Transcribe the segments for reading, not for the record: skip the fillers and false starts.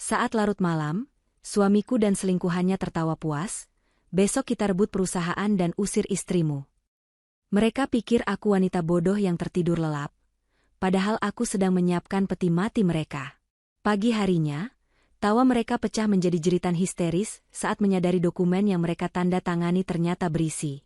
Saat larut malam, suamiku dan selingkuhannya tertawa puas, besok kita rebut perusahaan dan usir istrimu. Mereka pikir aku wanita bodoh yang tertidur lelap, padahal aku sedang menyiapkan peti mati mereka. Pagi harinya, tawa mereka pecah menjadi jeritan histeris saat menyadari dokumen yang mereka tanda tangani ternyata berisi.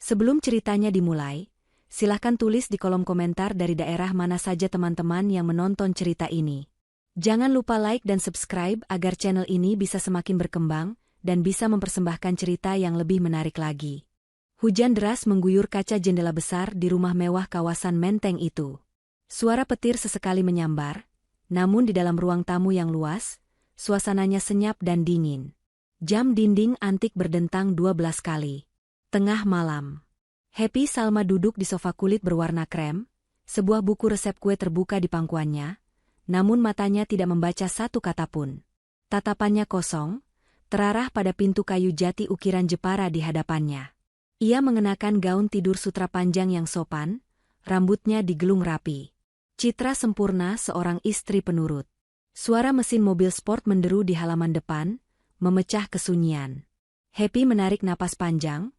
Sebelum ceritanya dimulai, silahkan tulis di kolom komentar dari daerah mana saja teman-teman yang menonton cerita ini. Jangan lupa like dan subscribe agar channel ini bisa semakin berkembang dan bisa mempersembahkan cerita yang lebih menarik lagi. Hujan deras mengguyur kaca jendela besar di rumah mewah kawasan Menteng itu. Suara petir sesekali menyambar, namun di dalam ruang tamu yang luas, suasananya senyap dan dingin. Jam dinding antik berdentang 12 kali. Tengah malam. Happy Salma duduk di sofa kulit berwarna krem, sebuah buku resep kue terbuka di pangkuannya, namun matanya tidak membaca satu kata pun. Tatapannya kosong, terarah pada pintu kayu jati ukiran Jepara di hadapannya. Ia mengenakan gaun tidur sutra panjang yang sopan, rambutnya digelung rapi. Citra sempurna seorang istri penurut. Suara mesin mobil sport menderu di halaman depan, memecah kesunyian. Happy menarik napas panjang,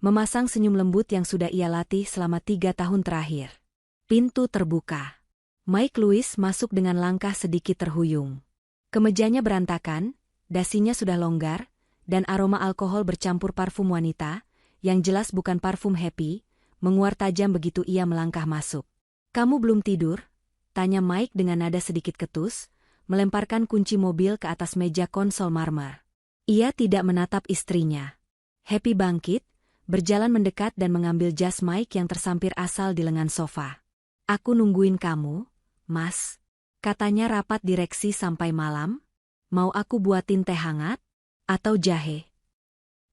memasang senyum lembut yang sudah ia latih selama 3 tahun terakhir. Pintu terbuka. Mike Lewis masuk dengan langkah sedikit terhuyung. Kemejanya berantakan, dasinya sudah longgar, dan aroma alkohol bercampur parfum wanita, yang jelas bukan parfum Happy, menguar tajam begitu ia melangkah masuk. "Kamu belum tidur?" tanya Mike dengan nada sedikit ketus, melemparkan kunci mobil ke atas meja konsol marmer. Ia tidak menatap istrinya. Happy bangkit, berjalan mendekat dan mengambil jas Mike yang tersampir asal di lengan sofa. "Aku nungguin kamu, Mas," katanya rapat direksi sampai malam. "Mau aku buatin teh hangat? Atau jahe?"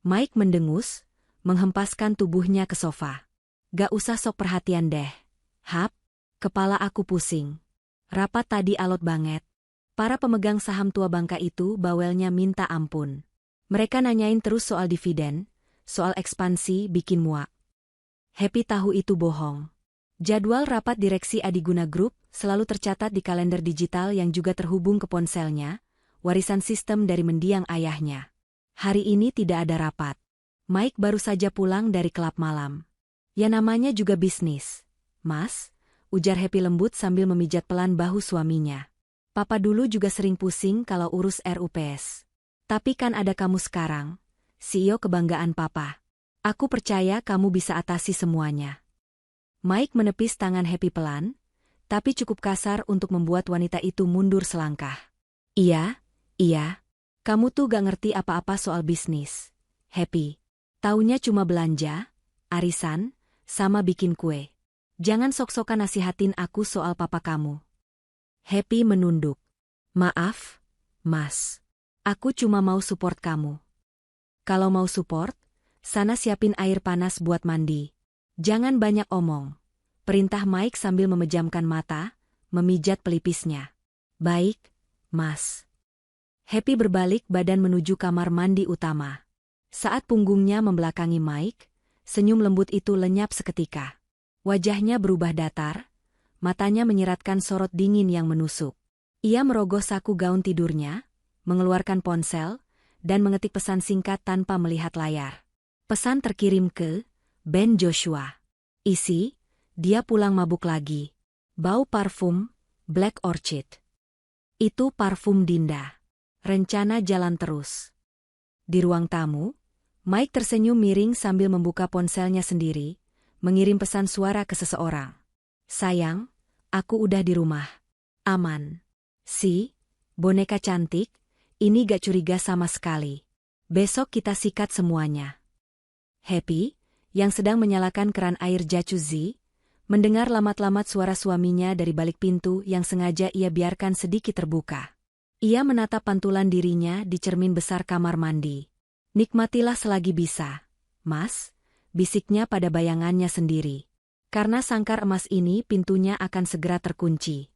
Mike mendengus, menghempaskan tubuhnya ke sofa. "Gak usah sok perhatian deh. Hap, kepala aku pusing. Rapat tadi alot banget." Para pemegang saham tua bangka itu bawelnya minta ampun. Mereka nanyain terus soal dividen, soal ekspansi bikin muak. Happy tahu itu bohong. Jadwal rapat direksi Adiguna Group selalu tercatat di kalender digital yang juga terhubung ke ponselnya, warisan sistem dari mendiang ayahnya. Hari ini tidak ada rapat. Mike baru saja pulang dari klub malam. "Ya namanya juga bisnis, Mas," ujar Happy lembut sambil memijat pelan bahu suaminya. "Papa dulu juga sering pusing kalau urus RUPS. Tapi kan ada kamu sekarang, CEO kebanggaan Papa. Aku percaya kamu bisa atasi semuanya." Mike menepis tangan Happy pelan, tapi cukup kasar untuk membuat wanita itu mundur selangkah. Iya, kamu tuh gak ngerti apa-apa soal bisnis, Happy. Taunya cuma belanja, arisan, sama bikin kue. Jangan sok-sokan nasihatin aku soal papa kamu." Happy menunduk. "Maaf, Mas. Aku cuma mau support kamu." "Kalau mau support, sana siapin air panas buat mandi. Jangan banyak omong," perintah Mike sambil memejamkan mata, memijat pelipisnya. "Baik, Mas." Happy berbalik badan menuju kamar mandi utama. Saat punggungnya membelakangi Mike, senyum lembut itu lenyap seketika. Wajahnya berubah datar, matanya menyiratkan sorot dingin yang menusuk. Ia merogoh saku gaun tidurnya, mengeluarkan ponsel, dan mengetik pesan singkat tanpa melihat layar. Pesan terkirim ke Ben Joshua. Isi, dia pulang mabuk lagi. Bau parfum, Black Orchid. Itu parfum Dinda. Rencana jalan terus. Di ruang tamu, Mike tersenyum miring sambil membuka ponselnya sendiri, mengirim pesan suara ke seseorang. "Sayang, aku udah di rumah. Aman. Si, boneka cantik, ini gak curiga sama sekali. Besok kita sikat semuanya." Happy, yang sedang menyalakan keran air jacuzzi, mendengar lamat-lamat suara suaminya dari balik pintu yang sengaja ia biarkan sedikit terbuka. Ia menatap pantulan dirinya di cermin besar kamar mandi. "Nikmatilah selagi bisa, Mas," bisiknya pada bayangannya sendiri. Karena sangkar emas ini pintunya akan segera terkunci.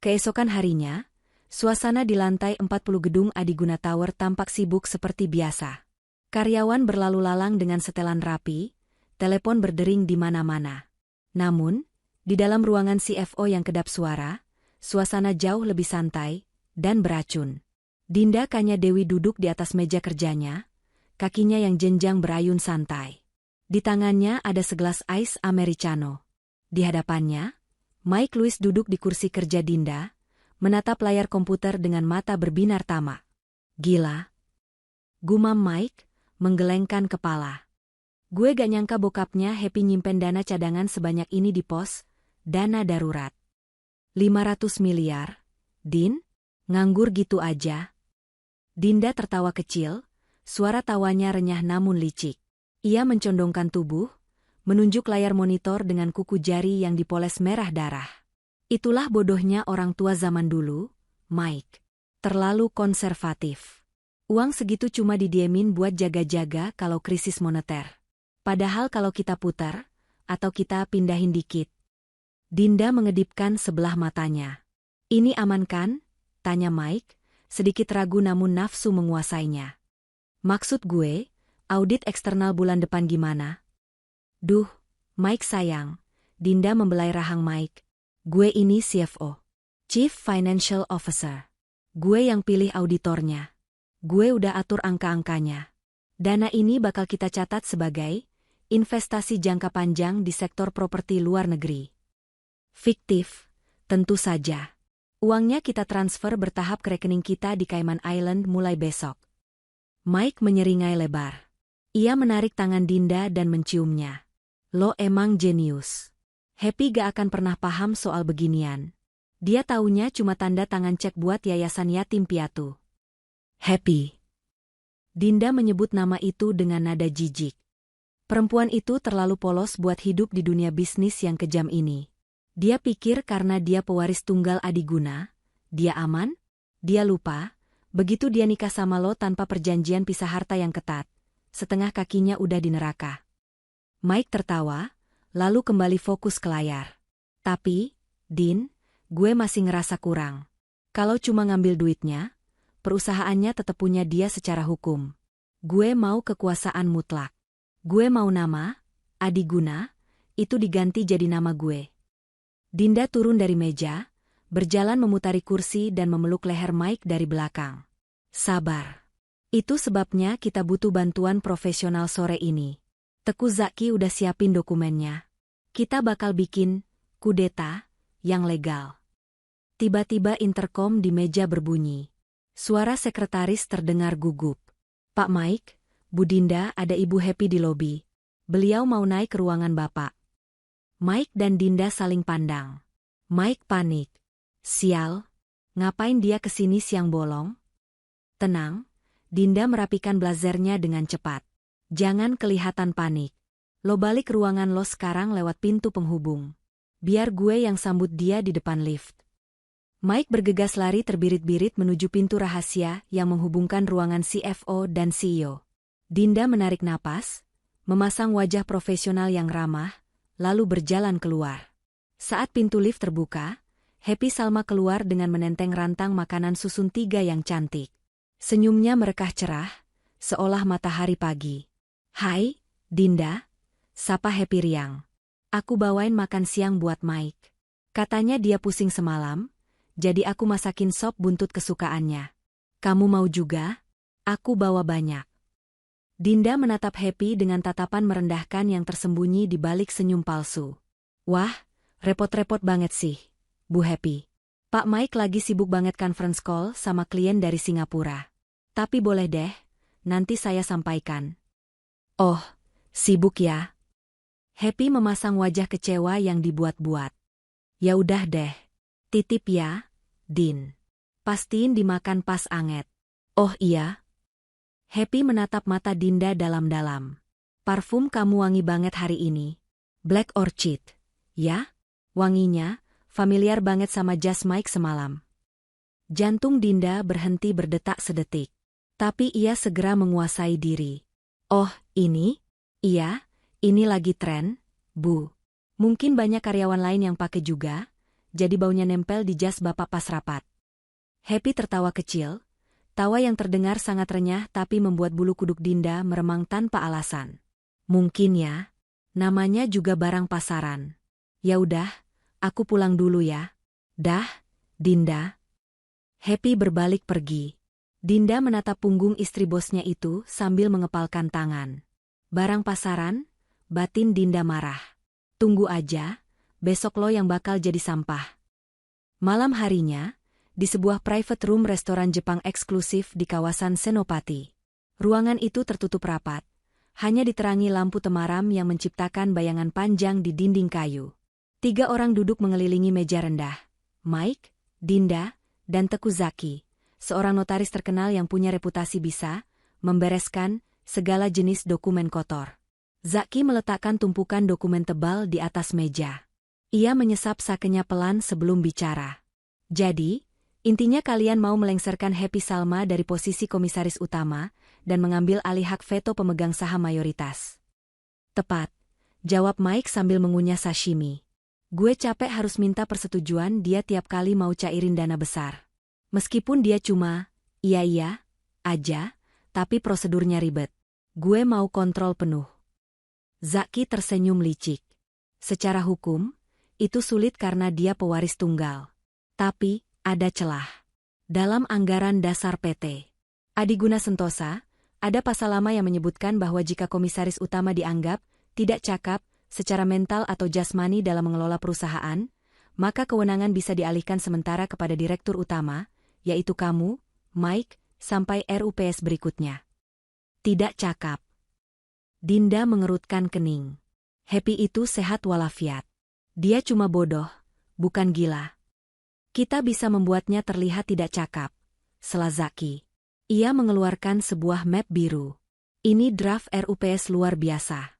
Keesokan harinya, suasana di lantai 40 gedung Adiguna Tower tampak sibuk seperti biasa. Karyawan berlalu lalang dengan setelan rapi, telepon berdering di mana-mana. Namun, di dalam ruangan CFO yang kedap suara, suasana jauh lebih santai, dan beracun. Dinda Kanya Dewi duduk di atas meja kerjanya, kakinya yang jenjang berayun santai. Di tangannya ada segelas ais americano. Di hadapannya, Mike Louis duduk di kursi kerja Dinda, menatap layar komputer dengan mata berbinar tamak. Gila. Gumam Mike, menggelengkan kepala. Gue gak nyangka bokapnya Happy nyimpen dana cadangan sebanyak ini di pos, dana darurat. 500 miliar? Din? Nganggur gitu aja? Dinda tertawa kecil, suara tawanya renyah namun licik. Ia mencondongkan tubuh, menunjuk layar monitor dengan kuku jari yang dipoles merah darah. Itulah bodohnya orang tua zaman dulu, Mike. Terlalu konservatif. Uang segitu cuma didiemin buat jaga-jaga kalau krisis moneter. Padahal kalau kita putar, atau kita pindahin dikit. Dinda mengedipkan sebelah matanya. Ini aman kan? Tanya Mike, sedikit ragu namun nafsu menguasainya. Maksud gue, audit eksternal bulan depan gimana? Duh, Mike sayang. Dinda membelai rahang Mike. Gue ini CFO. Chief Financial Officer. Gue yang pilih auditornya. Gue udah atur angka-angkanya. Dana ini bakal kita catat sebagai investasi jangka panjang di sektor properti luar negeri. Fiktif, tentu saja. Uangnya kita transfer bertahap ke rekening kita di Cayman Island mulai besok. Mike menyeringai lebar. Ia menarik tangan Dinda dan menciumnya. Lo emang jenius. Happy gak akan pernah paham soal beginian. Dia taunya cuma tanda tangan cek buat yayasan yatim piatu. Happy. Dinda menyebut nama itu dengan nada jijik. Perempuan itu terlalu polos buat hidup di dunia bisnis yang kejam ini. Dia pikir karena dia pewaris tunggal adiguna, dia aman? Dia lupa, begitu dia nikah sama lo tanpa perjanjian pisah harta yang ketat, setengah kakinya udah di neraka. Mike tertawa, lalu kembali fokus ke layar. Tapi, Din, gue masih ngerasa kurang. Kalau cuma ngambil duitnya, perusahaannya tetap punya dia secara hukum. Gue mau kekuasaan mutlak. Gue mau nama, adiguna, itu diganti jadi nama gue. Dinda turun dari meja, berjalan memutari kursi dan memeluk leher Mike dari belakang. Sabar. Itu sebabnya kita butuh bantuan profesional sore ini. Teku Zaki udah siapin dokumennya. Kita bakal bikin kudeta yang legal. Tiba-tiba interkom di meja berbunyi. Suara sekretaris terdengar gugup. Pak Mike, Bu Dinda, ada Ibu Happy di lobi. Beliau mau naik ke ruangan Bapak. Mike dan Dinda saling pandang. Mike panik. Sial, ngapain dia kesini siang bolong? Tenang, Dinda merapikan blazernya dengan cepat. Jangan kelihatan panik. Lo balik ruangan lo sekarang lewat pintu penghubung. Biar gue yang sambut dia di depan lift. Mike bergegas lari terbirit-birit menuju pintu rahasia yang menghubungkan ruangan CFO dan CEO. Dinda menarik napas, memasang wajah profesional yang ramah, lalu berjalan keluar. Saat pintu lift terbuka, Happy Salma keluar dengan menenteng rantang makanan susun 3 yang cantik. Senyumnya merekah cerah, seolah matahari pagi. Hai, Dinda, sapa Happy riang. Aku bawain makan siang buat Mike. Katanya dia pusing semalam, jadi aku masakin sop buntut kesukaannya. Kamu mau juga? Aku bawa banyak. Dinda menatap Happy dengan tatapan merendahkan yang tersembunyi di balik senyum palsu. Wah, repot-repot banget sih, Bu Happy. Pak Mike lagi sibuk banget conference call sama klien dari Singapura. Tapi boleh deh, nanti saya sampaikan. Oh, sibuk ya? Happy memasang wajah kecewa yang dibuat-buat. Ya udah deh. Titip ya, Din. Pastiin dimakan pas anget. Oh iya. Happy menatap mata Dinda dalam-dalam. Parfum kamu wangi banget hari ini. Black Orchid. Ya? Wanginya, familiar banget sama jas Mike semalam. Jantung Dinda berhenti berdetak sedetik. Tapi ia segera menguasai diri. Oh, ini? Iya, ini lagi tren, Bu. Mungkin banyak karyawan lain yang pakai juga. Jadi baunya nempel di jas Bapak pas rapat. Happy tertawa kecil, tawa yang terdengar sangat renyah tapi membuat bulu kuduk Dinda meremang tanpa alasan. Mungkin ya, namanya juga barang pasaran. Ya udah, aku pulang dulu ya. Dah, Dinda. Happy berbalik pergi. Dinda menatap punggung istri bosnya itu sambil mengepalkan tangan. Barang pasaran, batin Dinda marah. Tunggu aja, besok lo yang bakal jadi sampah. Malam harinya, di sebuah private room restoran Jepang eksklusif di kawasan Senopati. Ruangan itu tertutup rapat, hanya diterangi lampu temaram yang menciptakan bayangan panjang di dinding kayu. 3 orang duduk mengelilingi meja rendah. Mike, Dinda, dan Teku Zaki, seorang notaris terkenal yang punya reputasi bisa membereskan segala jenis dokumen kotor. Zaki meletakkan tumpukan dokumen tebal di atas meja. Ia menyesap sakenya pelan sebelum bicara. Jadi, intinya kalian mau melengsarkan Happy Salma dari posisi komisaris utama dan mengambil alih hak veto pemegang saham mayoritas. Tepat, jawab Mike sambil mengunyah sashimi. Gue capek harus minta persetujuan dia tiap kali mau cairin dana besar. Meskipun dia cuma, iya aja, tapi prosedurnya ribet. Gue mau kontrol penuh. Zaki tersenyum licik. Secara hukum, itu sulit karena dia pewaris tunggal. Tapi, ada celah. Dalam anggaran dasar PT Adiguna Sentosa, ada pasal lama yang menyebutkan bahwa jika komisaris utama dianggap tidak cakap secara mental atau jasmani dalam mengelola perusahaan, maka kewenangan bisa dialihkan sementara kepada direktur utama, yaitu kamu, Mike, sampai RUPS berikutnya. Tidak cakap. Dinda mengerutkan kening. Happy itu sehat walafiat. Dia cuma bodoh, bukan gila. Kita bisa membuatnya terlihat tidak cakap, sela Zaki. Ia mengeluarkan sebuah map biru. Ini draft RUPS luar biasa.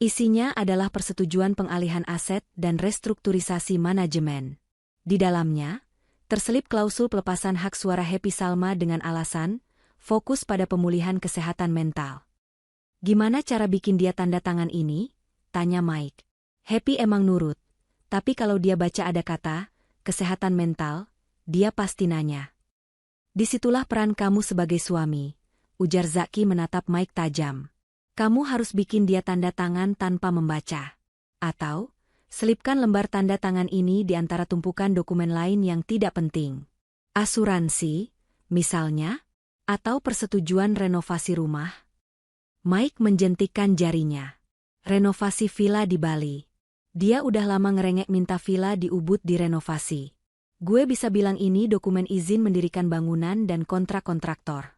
Isinya adalah persetujuan pengalihan aset dan restrukturisasi manajemen. Di dalamnya, terselip klausul pelepasan hak suara Happy Salma dengan alasan, fokus pada pemulihan kesehatan mental. Gimana cara bikin dia tanda tangan ini? Tanya Mike. Happy emang nurut, tapi kalau dia baca ada kata, kesehatan mental, dia pasti nanya. Disitulah peran kamu sebagai suami, ujar Zaki menatap Mike tajam. Kamu harus bikin dia tanda tangan tanpa membaca. Atau, selipkan lembar tanda tangan ini di antara tumpukan dokumen lain yang tidak penting. Asuransi, misalnya, atau persetujuan renovasi rumah. Mike menjentikkan jarinya. Renovasi villa di Bali. Dia udah lama ngerengek minta villa di Ubud direnovasi. Gue bisa bilang ini dokumen izin mendirikan bangunan dan kontrak kontraktor.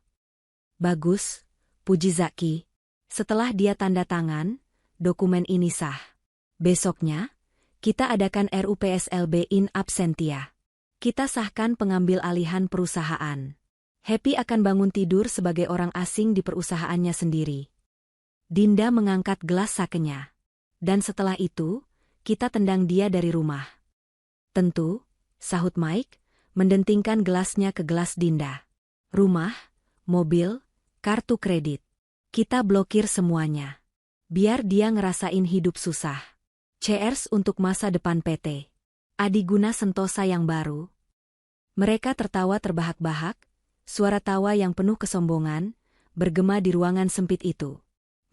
Bagus, puji Zaki. Setelah dia tanda tangan, dokumen ini sah. Besoknya, kita adakan RUPSLB in absentia. Kita sahkan pengambil alihan perusahaan. Happy akan bangun tidur sebagai orang asing di perusahaannya sendiri. Dinda mengangkat gelas sakenya. Dan setelah itu, kita tendang dia dari rumah. Tentu, sahut Mike, mendentingkan gelasnya ke gelas Dinda. Rumah, mobil, kartu kredit. Kita blokir semuanya. Biar dia ngerasain hidup susah. Cheers untuk masa depan PT Adiguna Sentosa yang baru. Mereka tertawa terbahak-bahak, suara tawa yang penuh kesombongan, bergema di ruangan sempit itu.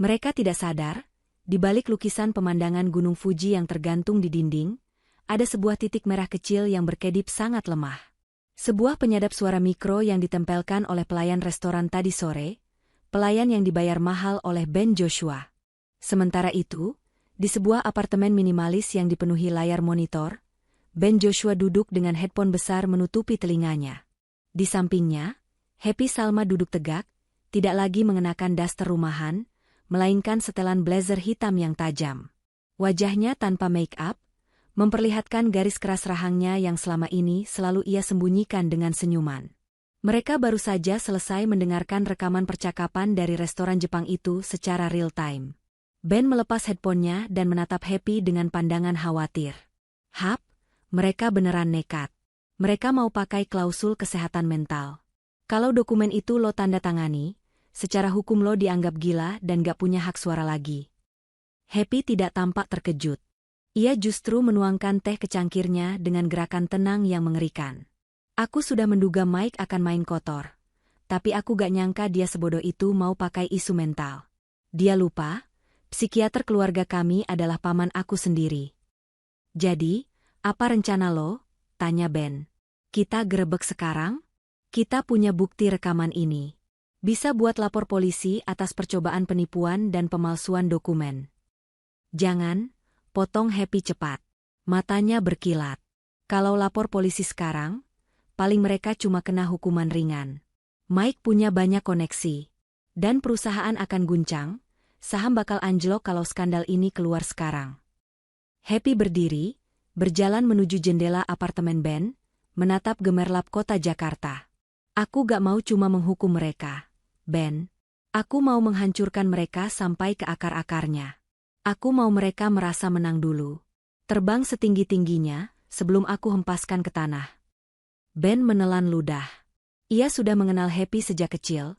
Mereka tidak sadar, di balik lukisan pemandangan Gunung Fuji yang tergantung di dinding, ada sebuah titik merah kecil yang berkedip sangat lemah. Sebuah penyadap suara mikro yang ditempelkan oleh pelayan restoran tadi sore, pelayan yang dibayar mahal oleh Ben Joshua. Sementara itu, di sebuah apartemen minimalis yang dipenuhi layar monitor, Ben Joshua duduk dengan headphone besar menutupi telinganya. Di sampingnya, Happy Salma duduk tegak, tidak lagi mengenakan daster rumahan, melainkan setelan blazer hitam yang tajam. Wajahnya tanpa make-up, memperlihatkan garis keras rahangnya yang selama ini selalu ia sembunyikan dengan senyuman. Mereka baru saja selesai mendengarkan rekaman percakapan dari restoran Jepang itu secara real-time. Ben melepas headphone-nya dan menatap Happy dengan pandangan khawatir. Hap, mereka beneran nekat. Mereka mau pakai klausul kesehatan mental. Kalau dokumen itu lo tanda tangani, secara hukum lo dianggap gila dan gak punya hak suara lagi. Happy tidak tampak terkejut. Ia justru menuangkan teh ke cangkirnya dengan gerakan tenang yang mengerikan. Aku sudah menduga Mike akan main kotor. Tapi aku gak nyangka dia sebodoh itu mau pakai isu mental. Dia lupa, psikiater keluarga kami adalah paman aku sendiri. Jadi, apa rencana lo? Tanya Ben. Kita gerebek sekarang? Kita punya bukti rekaman ini. Bisa buat lapor polisi atas percobaan penipuan dan pemalsuan dokumen. Jangan, potong Happy cepat. Matanya berkilat. Kalau lapor polisi sekarang, paling mereka cuma kena hukuman ringan. Mike punya banyak koneksi. Dan perusahaan akan guncang, saham bakal anjlok kalau skandal ini keluar sekarang. Happy berdiri, berjalan menuju jendela apartemen Ben, menatap gemerlap kota Jakarta. Aku gak mau cuma menghukum mereka, Ben. Aku mau menghancurkan mereka sampai ke akar-akarnya. Aku mau mereka merasa menang dulu. Terbang setinggi-tingginya, sebelum aku hempaskan ke tanah. Ben menelan ludah. Ia sudah mengenal Happy sejak kecil,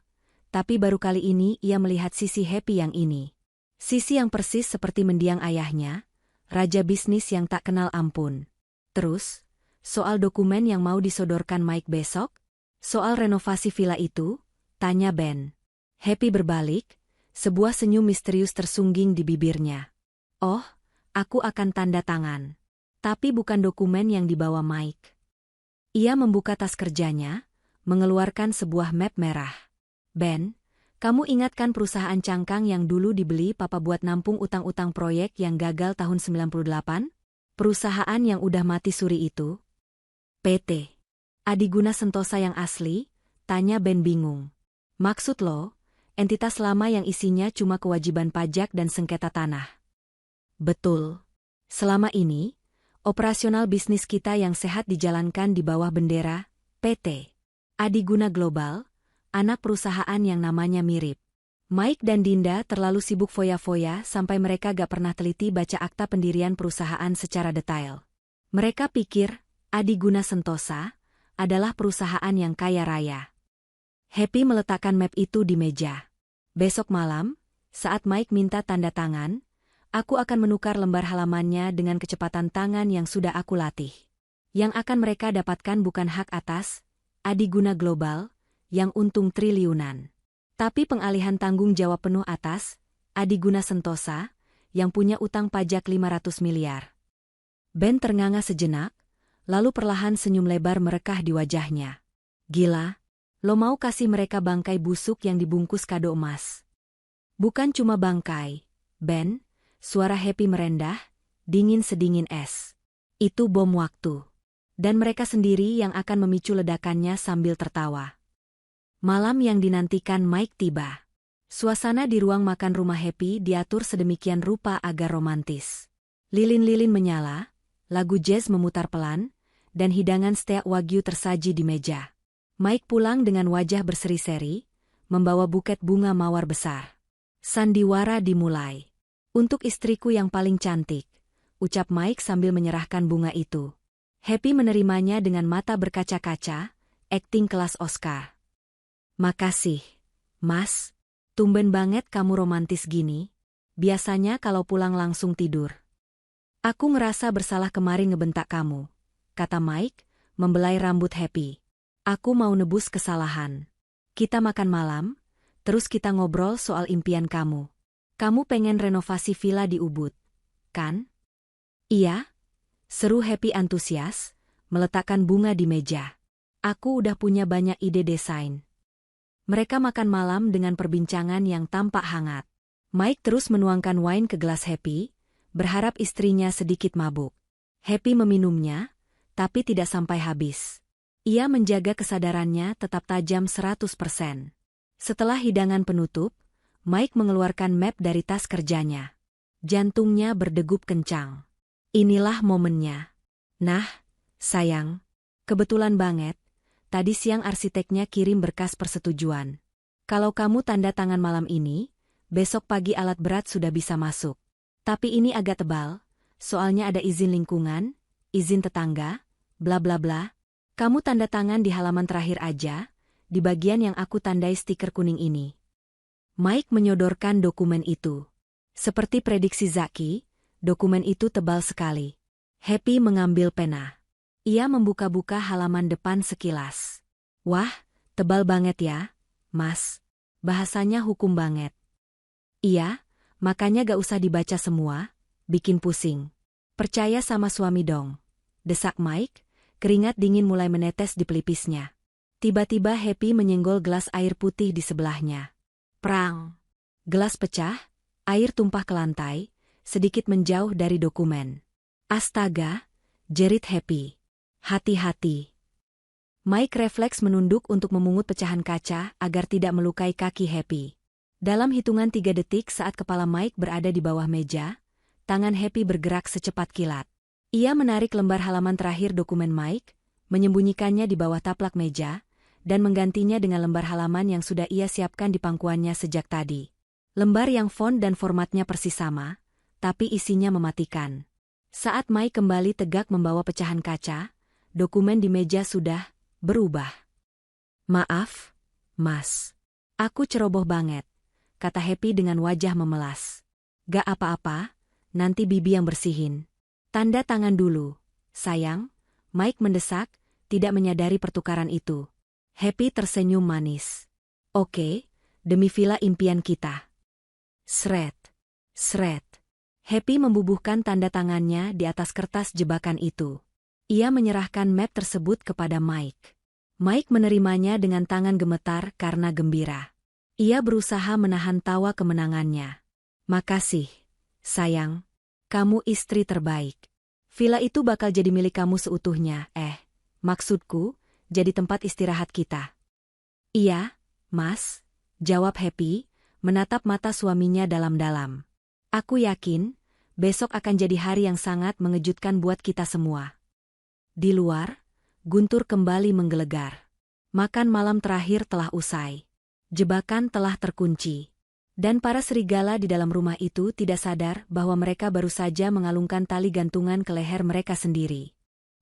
tapi baru kali ini ia melihat sisi Happy yang ini. Sisi yang persis seperti mendiang ayahnya, raja bisnis yang tak kenal ampun. Terus, soal dokumen yang mau disodorkan Mike besok? Soal renovasi villa itu? Tanya Ben. Happy berbalik, sebuah senyum misterius tersungging di bibirnya. Oh, aku akan tanda tangan. Tapi bukan dokumen yang dibawa Mike. Ia membuka tas kerjanya, mengeluarkan sebuah map merah. Ben, kamu ingatkan perusahaan cangkang yang dulu dibeli papa buat nampung utang-utang proyek yang gagal tahun 98? Perusahaan yang udah mati suri itu? PT. Adiguna Sentosa yang asli? Tanya Ben bingung. Maksud lo, entitas lama yang isinya cuma kewajiban pajak dan sengketa tanah. Betul. Selama ini, operasional bisnis kita yang sehat dijalankan di bawah bendera PT. Adiguna Global, anak perusahaan yang namanya mirip. Mike dan Dinda terlalu sibuk foya-foya sampai mereka gak pernah teliti baca akta pendirian perusahaan secara detail. Mereka pikir, Adiguna Sentosa adalah perusahaan yang kaya raya. Happy meletakkan map itu di meja. Besok malam, saat Mike minta tanda tangan, aku akan menukar lembar halamannya dengan kecepatan tangan yang sudah aku latih. Yang akan mereka dapatkan bukan hak atas Adiguna Global, yang untung triliunan. Tapi pengalihan tanggung jawab penuh atas Adiguna Sentosa, yang punya utang pajak 500 miliar. Ben ternganga sejenak, lalu perlahan senyum lebar merekah di wajahnya. Gila, lo mau kasih mereka bangkai busuk yang dibungkus kado emas. Bukan cuma bangkai, Ben, suara Happy merendah, dingin sedingin es. Itu bom waktu. Dan mereka sendiri yang akan memicu ledakannya sambil tertawa. Malam yang dinantikan Mike tiba. Suasana di ruang makan rumah Happy diatur sedemikian rupa agar romantis. Lilin-lilin menyala, lagu jazz memutar pelan, dan hidangan steak wagyu tersaji di meja. Mike pulang dengan wajah berseri-seri, membawa buket bunga mawar besar. Sandiwara dimulai. Untuk istriku yang paling cantik, ucap Mike sambil menyerahkan bunga itu. Happy menerimanya dengan mata berkaca-kaca, akting kelas Oscar. Makasih, Mas. Tumben banget kamu romantis gini. Biasanya kalau pulang langsung tidur. Aku ngerasa bersalah kemarin ngebentak kamu, kata Mike, membelai rambut Happy. Aku mau nebus kesalahan. Kita makan malam, terus kita ngobrol soal impian kamu. Kamu pengen renovasi villa di Ubud, kan? Iya, seru Happy antusias, meletakkan bunga di meja. Aku udah punya banyak ide desain. Mereka makan malam dengan perbincangan yang tampak hangat. Mike terus menuangkan wine ke gelas Happy, berharap istrinya sedikit mabuk. Happy meminumnya, tapi tidak sampai habis. Ia menjaga kesadarannya tetap tajam 100%. Setelah hidangan penutup, Mike mengeluarkan map dari tas kerjanya. Jantungnya berdegup kencang. Inilah momennya. Nah, sayang, kebetulan banget, tadi siang arsiteknya kirim berkas persetujuan. Kalau kamu tanda tangan malam ini, besok pagi alat berat sudah bisa masuk. Tapi ini agak tebal, soalnya ada izin lingkungan, izin tetangga, bla bla bla. Kamu tanda tangan di halaman terakhir aja, di bagian yang aku tandai stiker kuning ini. Mike menyodorkan dokumen itu. Seperti prediksi Zaki, dokumen itu tebal sekali. Happy mengambil pena. Ia membuka-buka halaman depan sekilas. Wah, tebal banget ya, Mas. Bahasanya hukum banget. Iya, makanya gak usah dibaca semua, bikin pusing. Percaya sama suami dong, desak Mike, keringat dingin mulai menetes di pelipisnya. Tiba-tiba Happy menyenggol gelas air putih di sebelahnya. Prang! Gelas pecah, air tumpah ke lantai, sedikit menjauh dari dokumen. Astaga, jerit Happy. Hati-hati. Mike refleks menunduk untuk memungut pecahan kaca agar tidak melukai kaki Happy. Dalam hitungan 3 detik saat kepala Mike berada di bawah meja, tangan Happy bergerak secepat kilat. Ia menarik lembar halaman terakhir dokumen Mike, menyembunyikannya di bawah taplak meja, dan menggantinya dengan lembar halaman yang sudah ia siapkan di pangkuannya sejak tadi. Lembar yang font dan formatnya persis sama, tapi isinya mematikan. Saat Mike kembali tegak membawa pecahan kaca, dokumen di meja sudah berubah. Maaf, Mas. Aku ceroboh banget, kata Happy dengan wajah memelas. Gak apa-apa, nanti Bibi yang bersihin. Tanda tangan dulu, sayang, Mike mendesak, tidak menyadari pertukaran itu. Happy tersenyum manis. Oke, demi villa impian kita. Sret, sret. Happy membubuhkan tanda tangannya di atas kertas jebakan itu. Ia menyerahkan map tersebut kepada Mike. Mike menerimanya dengan tangan gemetar karena gembira. Ia berusaha menahan tawa kemenangannya. Makasih, sayang. Kamu istri terbaik. Villa itu bakal jadi milik kamu seutuhnya, maksudku, jadi tempat istirahat kita. Iya, Mas, jawab Happy, menatap mata suaminya dalam-dalam. Aku yakin, besok akan jadi hari yang sangat mengejutkan buat kita semua. Di luar, Guntur kembali menggelegar. Makan malam terakhir telah usai. Jebakan telah terkunci. Dan para serigala di dalam rumah itu tidak sadar bahwa mereka baru saja mengalungkan tali gantungan ke leher mereka sendiri.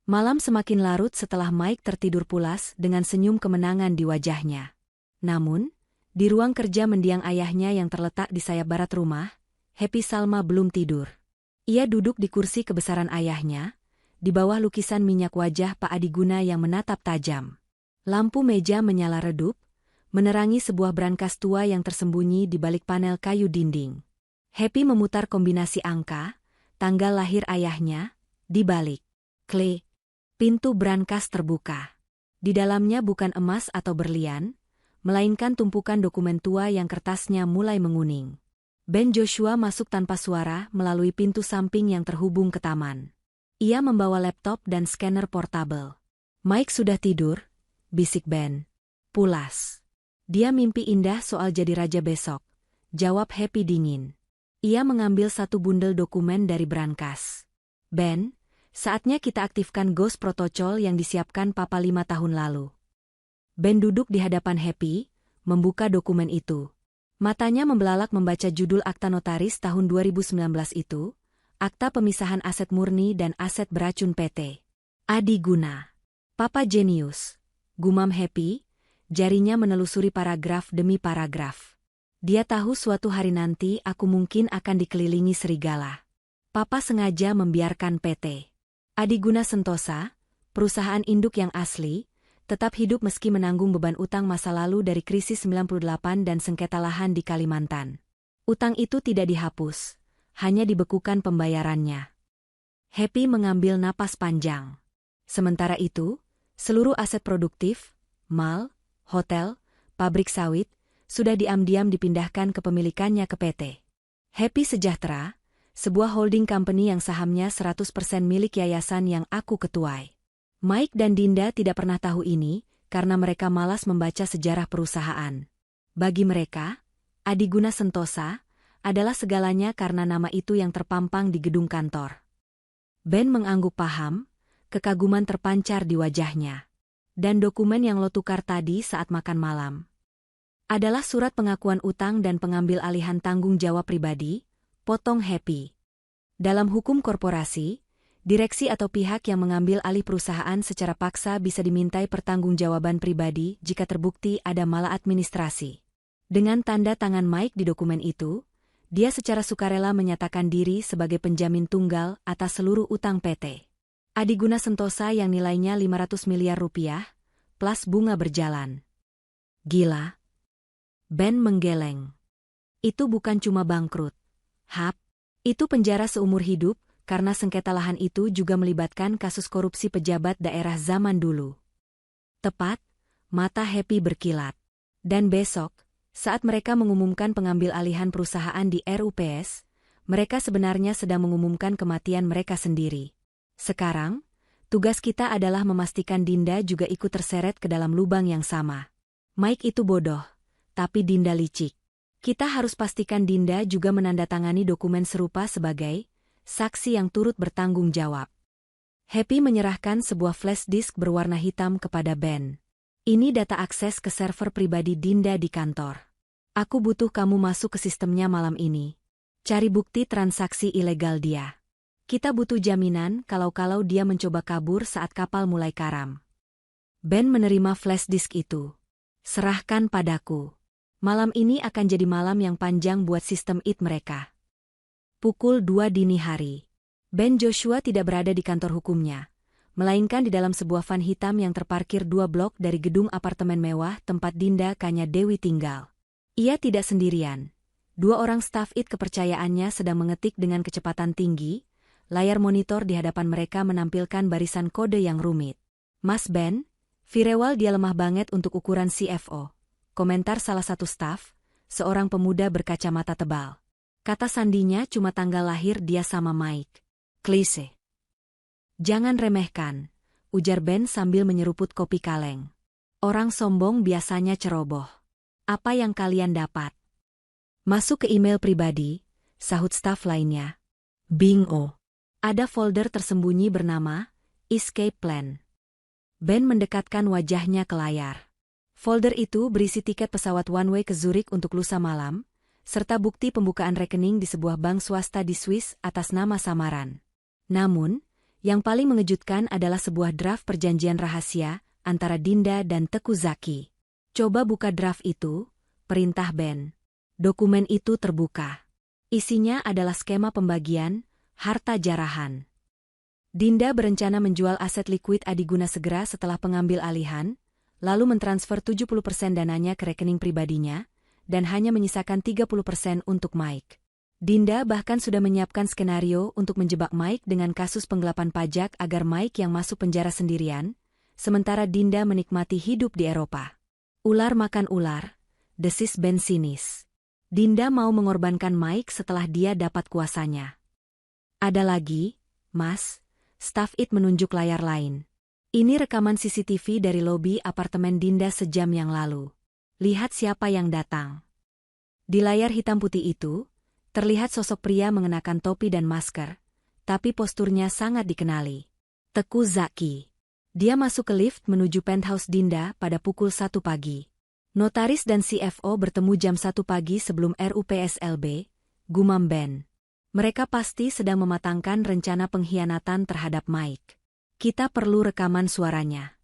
Malam semakin larut setelah Mike tertidur pulas dengan senyum kemenangan di wajahnya. Namun, di ruang kerja mendiang ayahnya yang terletak di sayap barat rumah, Happy Salma belum tidur. Ia duduk di kursi kebesaran ayahnya, di bawah lukisan minyak wajah Pak Adiguna yang menatap tajam. Lampu meja menyala redup, menerangi sebuah brankas tua yang tersembunyi di balik panel kayu dinding. Happy memutar kombinasi angka, tanggal lahir ayahnya, di balik. Klik. Pintu brankas terbuka. Di dalamnya bukan emas atau berlian, melainkan tumpukan dokumen tua yang kertasnya mulai menguning. Ben Joshua masuk tanpa suara melalui pintu samping yang terhubung ke taman. Ia membawa laptop dan scanner portabel. Mike sudah tidur, bisik Ben. Pulas. Dia mimpi indah soal jadi raja besok, jawab Happy dingin. Ia mengambil satu bundel dokumen dari brankas. Ben, saatnya kita aktifkan Ghost Protocol yang disiapkan Papa 5 tahun lalu. Ben duduk di hadapan Happy, membuka dokumen itu. Matanya membelalak membaca judul akta notaris tahun 2019 itu, Akta Pemisahan Aset Murni dan Aset Beracun PT. Adiguna. Papa jenius. Gumam Happy, jarinya menelusuri paragraf demi paragraf. Dia tahu suatu hari nanti aku mungkin akan dikelilingi serigala. Papa sengaja membiarkan PT Adiguna Sentosa, perusahaan induk yang asli, tetap hidup meski menanggung beban utang masa lalu dari krisis 98 dan sengketa lahan di Kalimantan. Utang itu tidak dihapus, hanya dibekukan pembayarannya. Happy mengambil napas panjang. Sementara itu, seluruh aset produktif, mal, hotel, pabrik sawit, sudah diam-diam dipindahkan kepemilikannya ke PT Happy Sejahtera, sebuah holding company yang sahamnya 100% milik yayasan yang aku ketuai. Mike dan Dinda tidak pernah tahu ini, karena mereka malas membaca sejarah perusahaan. Bagi mereka, Adiguna Sentosa adalah segalanya karena nama itu yang terpampang di gedung kantor. Ben mengangguk paham, kekaguman terpancar di wajahnya. Dan dokumen yang lo tukar tadi saat makan malam adalah surat pengakuan utang dan pengambil alihan tanggung jawab pribadi, potong Happy. Dalam hukum korporasi, direksi atau pihak yang mengambil alih perusahaan secara paksa bisa dimintai pertanggungjawaban pribadi jika terbukti ada maladministrasi. Dengan tanda tangan Mike di dokumen itu, dia secara sukarela menyatakan diri sebagai penjamin tunggal atas seluruh utang PT Adiguna Sentosa yang nilainya 500 miliar rupiah, plus bunga berjalan. Gila. Ben menggeleng. Itu bukan cuma bangkrut. Hap. Itu penjara seumur hidup, karena sengketa lahan itu juga melibatkan kasus korupsi pejabat daerah zaman dulu. Tepat, Mata Happy berkilat. Dan besok, saat mereka mengumumkan pengambil alihan perusahaan di RUPS, mereka sebenarnya sedang mengumumkan kematian mereka sendiri. Sekarang, tugas kita adalah memastikan Dinda juga ikut terseret ke dalam lubang yang sama. Mike itu bodoh, tapi Dinda licik. Kita harus pastikan Dinda juga menandatangani dokumen serupa sebagai saksi yang turut bertanggung jawab. Happy menyerahkan sebuah flash disk berwarna hitam kepada Ben. Ini data akses ke server pribadi Dinda di kantor. Aku butuh kamu masuk ke sistemnya malam ini. Cari bukti transaksi ilegal dia. Kita butuh jaminan kalau dia mencoba kabur saat kapal mulai karam. Ben menerima flash disk itu. Serahkan padaku. Malam ini akan jadi malam yang panjang buat sistem IT mereka. Pukul 2 dini hari. Ben Joshua tidak berada di kantor hukumnya, melainkan di dalam sebuah van hitam yang terparkir 2 blok dari gedung apartemen mewah tempat Dinda Kanya Dewi tinggal. Ia tidak sendirian. 2 orang staf IT kepercayaannya sedang mengetik dengan kecepatan tinggi. Layar monitor di hadapan mereka menampilkan barisan kode yang rumit. Mas Ben, Virewal dia lemah banget untuk ukuran CFO. Komentar salah satu staf, seorang pemuda berkacamata tebal. Kata sandinya cuma tanggal lahir dia sama Mike. Klise. Jangan remehkan, ujar Ben sambil menyeruput kopi kaleng. Orang sombong biasanya ceroboh. Apa yang kalian dapat? Masuk ke email pribadi, sahut staf lainnya. Bingo. Ada folder tersembunyi bernama Escape Plan. Ben mendekatkan wajahnya ke layar. Folder itu berisi tiket pesawat one-way ke Zurich untuk lusa malam, serta bukti pembukaan rekening di sebuah bank swasta di Swiss atas nama samaran. Namun, yang paling mengejutkan adalah sebuah draft perjanjian rahasia antara Dinda dan Teku Zaki. Coba buka draft itu, perintah Ben. Dokumen itu terbuka. Isinya adalah skema pembagian harta jarahan. Dinda berencana menjual aset likuid Adiguna segera setelah pengambil alihan, lalu mentransfer 70% dananya ke rekening pribadinya, dan hanya menyisakan 30% untuk Mike. Dinda bahkan sudah menyiapkan skenario untuk menjebak Mike dengan kasus penggelapan pajak agar Mike yang masuk penjara sendirian, sementara Dinda menikmati hidup di Eropa. Ular makan ular, desis Ben sinis. Dinda mau mengorbankan Mike setelah dia dapat kuasanya. Ada lagi, Mas, staf IT menunjuk layar lain. Ini rekaman CCTV dari lobi apartemen Dinda sejam yang lalu. Lihat siapa yang datang. Di layar hitam putih itu, terlihat sosok pria mengenakan topi dan masker, tapi posturnya sangat dikenali. Teku Zaki. Dia masuk ke lift menuju penthouse Dinda pada pukul 1 pagi. Notaris dan CFO bertemu jam 1 pagi sebelum RUPSLB, gumam Ben. Mereka pasti sedang mematangkan rencana pengkhianatan terhadap Mike. Kita perlu rekaman suaranya.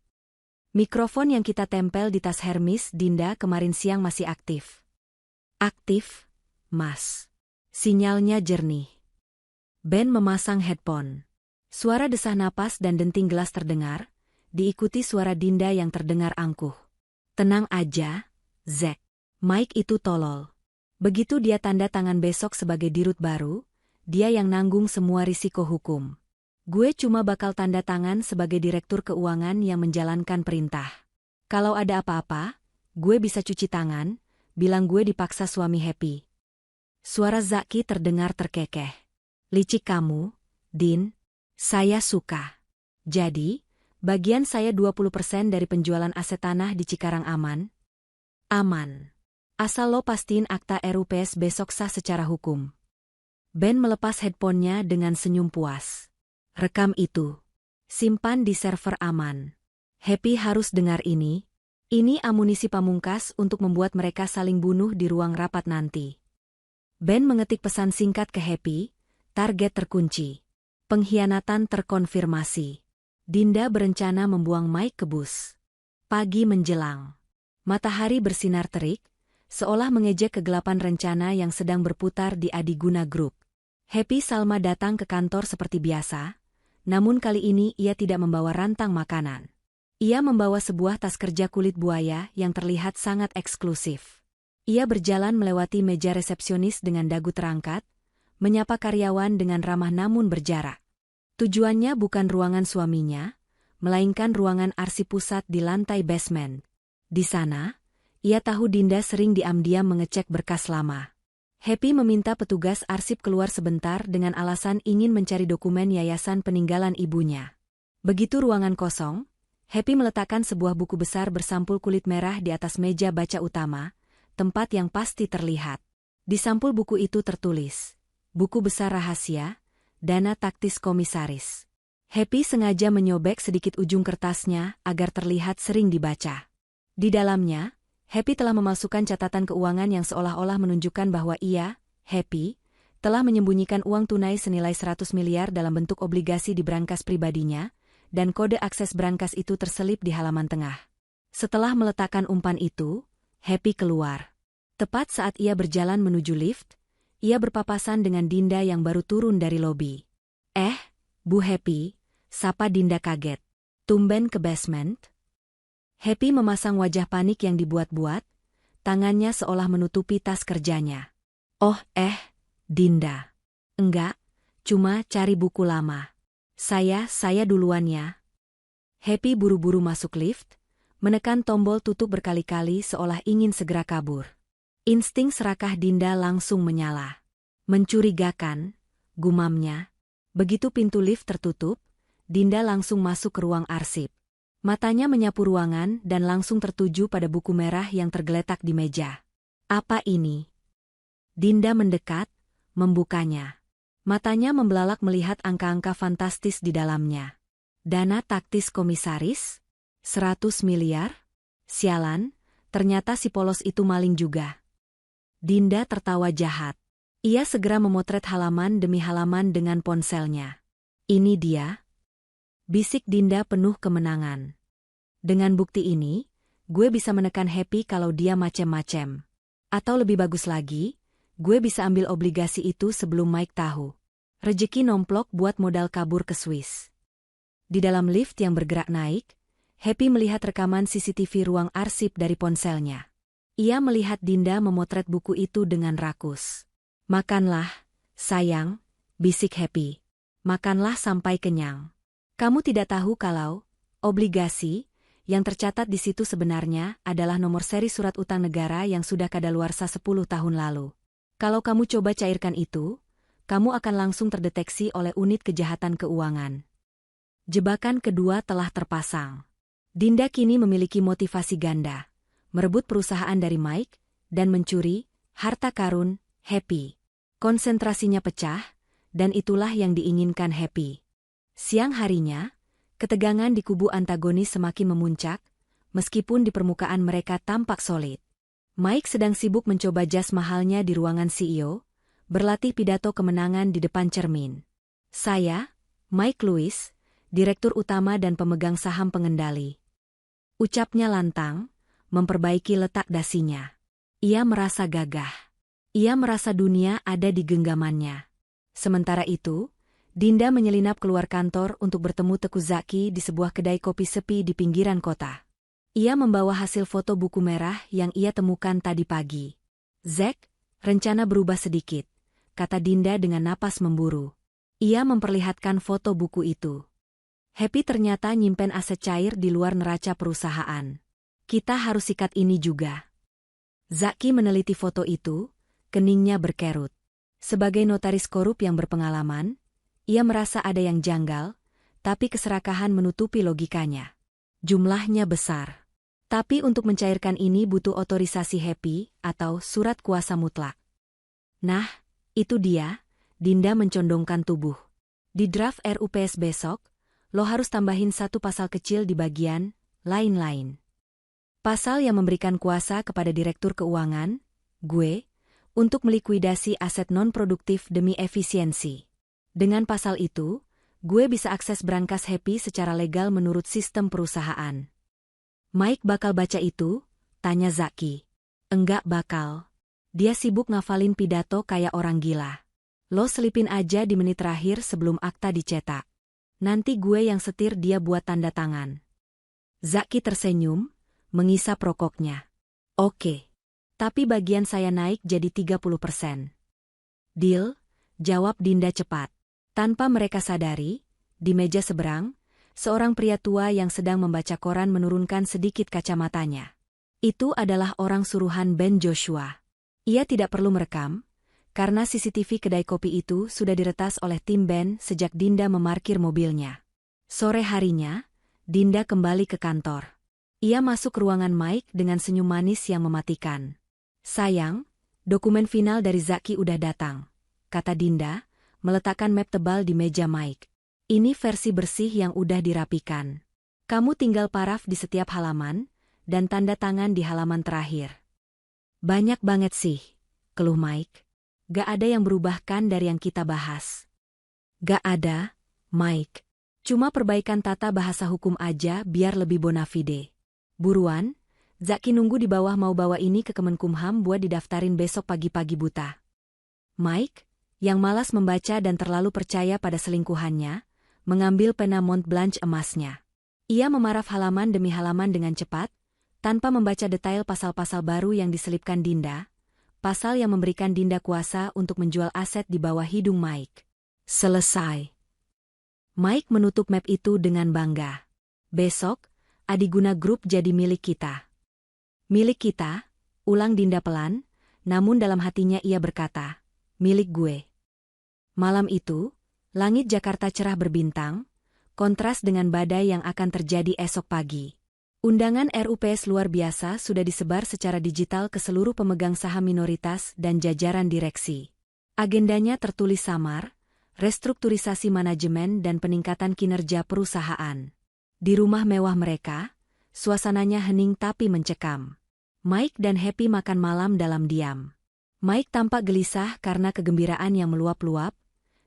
Mikrofon yang kita tempel di tas Hermes Dinda kemarin siang masih aktif. Aktif, Mas. Sinyalnya jernih. Ben memasang headphone. Suara desah napas dan denting gelas terdengar, diikuti suara Dinda yang terdengar angkuh. Tenang aja, Zack. Mike itu tolol. Begitu dia tanda tangan besok sebagai dirut baru, dia yang nanggung semua risiko hukum. Gue cuma bakal tanda tangan sebagai direktur keuangan yang menjalankan perintah. Kalau ada apa-apa, gue bisa cuci tangan, bilang gue dipaksa suami Happy. Suara Zaki terdengar terkekeh. Licik kamu, Din. Saya suka. Jadi, bagian saya 20% dari penjualan aset tanah di Cikarang aman? Aman. Asal lo pastiin akta RUPS besok sah secara hukum. Ben melepas headphone-nya dengan senyum puas. Rekam itu. Simpan di server aman. Happy harus dengar ini. Ini amunisi pamungkas untuk membuat mereka saling bunuh di ruang rapat nanti. Ben mengetik pesan singkat ke Happy. Target terkunci. Pengkhianatan terkonfirmasi. Dinda berencana membuang Mike ke bus. Pagi menjelang. Matahari bersinar terik, seolah mengejek kegelapan rencana yang sedang berputar di Adiguna Group. Happy Salma datang ke kantor seperti biasa. Namun kali ini ia tidak membawa rantang makanan. Ia membawa sebuah tas kerja kulit buaya yang terlihat sangat eksklusif. Ia berjalan melewati meja resepsionis dengan dagu terangkat, menyapa karyawan dengan ramah namun berjarak. Tujuannya bukan ruangan suaminya, melainkan ruangan arsip pusat di lantai basement. Di sana, ia tahu Dinda sering diam-diam mengecek berkas lama. Happy meminta petugas arsip keluar sebentar dengan alasan ingin mencari dokumen yayasan peninggalan ibunya. Begitu ruangan kosong, Happy meletakkan sebuah buku besar bersampul kulit merah di atas meja baca utama, tempat yang pasti terlihat. Di sampul buku itu tertulis, buku besar rahasia, dana taktis komisaris. Happy sengaja menyobek sedikit ujung kertasnya agar terlihat sering dibaca. Di dalamnya, Happy telah memasukkan catatan keuangan yang seolah-olah menunjukkan bahwa ia, Happy, telah menyembunyikan uang tunai senilai 100 miliar dalam bentuk obligasi di brankas pribadinya, dan kode akses brankas itu terselip di halaman tengah. Setelah meletakkan umpan itu, Happy keluar. Tepat saat ia berjalan menuju lift, ia berpapasan dengan Dinda yang baru turun dari lobi. Bu Happy, sapa Dinda kaget. Tumben ke basement? Happy memasang wajah panik yang dibuat-buat, tangannya seolah menutupi tas kerjanya. Dinda. Enggak, cuma cari buku lama. Saya duluan ya. Happy buru-buru masuk lift, menekan tombol tutup berkali-kali seolah ingin segera kabur. Insting serakah Dinda langsung menyala. Mencurigakan, gumamnya. Begitu pintu lift tertutup, Dinda langsung masuk ke ruang arsip. Matanya menyapu ruangan dan langsung tertuju pada buku merah yang tergeletak di meja. Apa ini? Dinda mendekat, membukanya. Matanya membelalak melihat angka-angka fantastis di dalamnya. Dana taktis komisaris? 100 miliar? Sialan, ternyata si polos itu maling juga. Dinda tertawa jahat. Ia segera memotret halaman demi halaman dengan ponselnya. Ini dia. Bisik Dinda penuh kemenangan. Dengan bukti ini, gue bisa menekan Happy kalau dia macem-macem. Atau lebih bagus lagi, gue bisa ambil obligasi itu sebelum Mike tahu. Rejeki nomplok buat modal kabur ke Swiss. Di dalam lift yang bergerak naik, Happy melihat rekaman CCTV ruang arsip dari ponselnya. Ia melihat Dinda memotret buku itu dengan rakus. Makanlah, sayang, bisik Happy. Makanlah sampai kenyang. Kamu tidak tahu kalau obligasi yang tercatat di situ sebenarnya adalah nomor seri surat utang negara yang sudah kadaluarsa 10 tahun lalu. Kalau kamu coba cairkan itu, kamu akan langsung terdeteksi oleh unit kejahatan keuangan. Jebakan kedua telah terpasang. Dinda kini memiliki motivasi ganda, merebut perusahaan dari Mike, dan mencuri harta karun Happy. Konsentrasinya pecah, dan itulah yang diinginkan Happy. Siang harinya, ketegangan di kubu antagonis semakin memuncak, meskipun di permukaan mereka tampak solid. Mike sedang sibuk mencoba jas mahalnya di ruangan CEO, berlatih pidato kemenangan di depan cermin. Saya, Mike Lewis, Direktur Utama dan pemegang saham pengendali. Ucapnya lantang, memperbaiki letak dasinya. Ia merasa gagah. Ia merasa dunia ada di genggamannya. Sementara itu, Dinda menyelinap keluar kantor untuk bertemu Teku Zaki di sebuah kedai kopi sepi di pinggiran kota. Ia membawa hasil foto buku merah yang ia temukan tadi pagi. Zack, rencana berubah sedikit, kata Dinda dengan napas memburu. Ia memperlihatkan foto buku itu. Happy ternyata nyimpen aset cair di luar neraca perusahaan. Kita harus sikat ini juga. Zaki meneliti foto itu, keningnya berkerut. Sebagai notaris korup yang berpengalaman, ia merasa ada yang janggal, tapi keserakahan menutupi logikanya. Jumlahnya besar. Tapi untuk mencairkan ini butuh otorisasi Happy atau surat kuasa mutlak. Nah, itu dia, Dinda mencondongkan tubuh. Di draft RUPS besok, lo harus tambahin satu pasal kecil di bagian lain-lain. Pasal yang memberikan kuasa kepada Direktur Keuangan, gue, untuk melikuidasi aset non-produktif demi efisiensi. Dengan pasal itu, gue bisa akses brankas Happy secara legal menurut sistem perusahaan. Mike bakal baca itu? Tanya Zaki. Enggak bakal. Dia sibuk ngafalin pidato kayak orang gila. Lo selipin aja di menit terakhir sebelum akta dicetak. Nanti gue yang setir dia buat tanda tangan. Zaki tersenyum, mengisap rokoknya. Oke. Tapi bagian saya naik jadi 30%. Deal, jawab Dinda cepat. Tanpa mereka sadari, di meja seberang, seorang pria tua yang sedang membaca koran menurunkan sedikit kacamatanya. Itu adalah orang suruhan Ben Joshua. Ia tidak perlu merekam, karena CCTV kedai kopi itu sudah diretas oleh tim Ben sejak Dinda memarkir mobilnya. Sore harinya, Dinda kembali ke kantor. Ia masuk ruangan Mike dengan senyum manis yang mematikan. "Sayang, dokumen final dari Zaki udah datang," kata Dinda, meletakkan map tebal di meja Mike. "Ini versi bersih yang udah dirapikan. Kamu tinggal paraf di setiap halaman, dan tanda tangan di halaman terakhir." "Banyak banget sih," keluh Mike. "Gak ada yang berubah kan dari yang kita bahas?" "Gak ada, Mike. Cuma perbaikan tata bahasa hukum aja biar lebih bona fide. Buruan, Zaki nunggu di bawah mau bawa ini ke Kemenkumham buat didaftarin besok pagi-pagi buta." Mike, yang malas membaca dan terlalu percaya pada selingkuhannya, mengambil pena Mont Blanc emasnya. Ia memaraf halaman demi halaman dengan cepat, tanpa membaca detail pasal-pasal baru yang diselipkan Dinda, pasal yang memberikan Dinda kuasa untuk menjual aset di bawah hidung Mike. Selesai. Mike menutup map itu dengan bangga. "Besok, Adiguna Group jadi milik kita." "Milik kita?" ulang Dinda pelan, namun dalam hatinya ia berkata, "Milik gue." Malam itu, langit Jakarta cerah berbintang, kontras dengan badai yang akan terjadi esok pagi. Undangan RUPS luar biasa sudah disebar secara digital ke seluruh pemegang saham minoritas dan jajaran direksi. Agendanya tertulis samar, restrukturisasi manajemen dan peningkatan kinerja perusahaan. Di rumah mewah mereka, suasananya hening tapi mencekam. Mike dan Happy makan malam dalam diam. Mike tampak gelisah karena kegembiraan yang meluap-luap,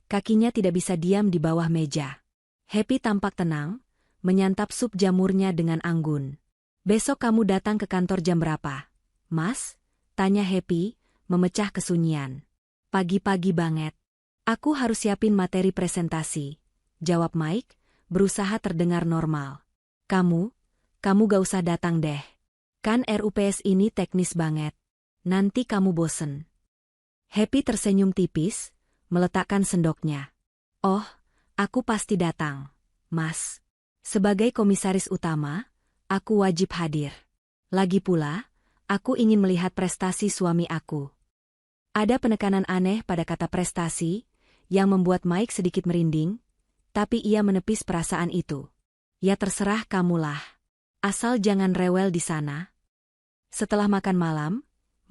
kakinya tidak bisa diam di bawah meja. Happy tampak tenang, menyantap sup jamurnya dengan anggun. "Besok kamu datang ke kantor jam berapa, Mas?" tanya Happy, memecah kesunyian. "Pagi-pagi banget. Aku harus siapin materi presentasi," jawab Mike, berusaha terdengar normal. Kamu gak usah datang deh. Kan RUPS ini teknis banget. Nanti kamu bosen." Happy tersenyum tipis, meletakkan sendoknya. "Oh, aku pasti datang, Mas. Sebagai komisaris utama, aku wajib hadir. Lagi pula, aku ingin melihat prestasi suami aku." Ada penekanan aneh pada kata prestasi, yang membuat Mike sedikit merinding, tapi ia menepis perasaan itu. "Ya terserah kamulah. Asal jangan rewel di sana." Setelah makan malam,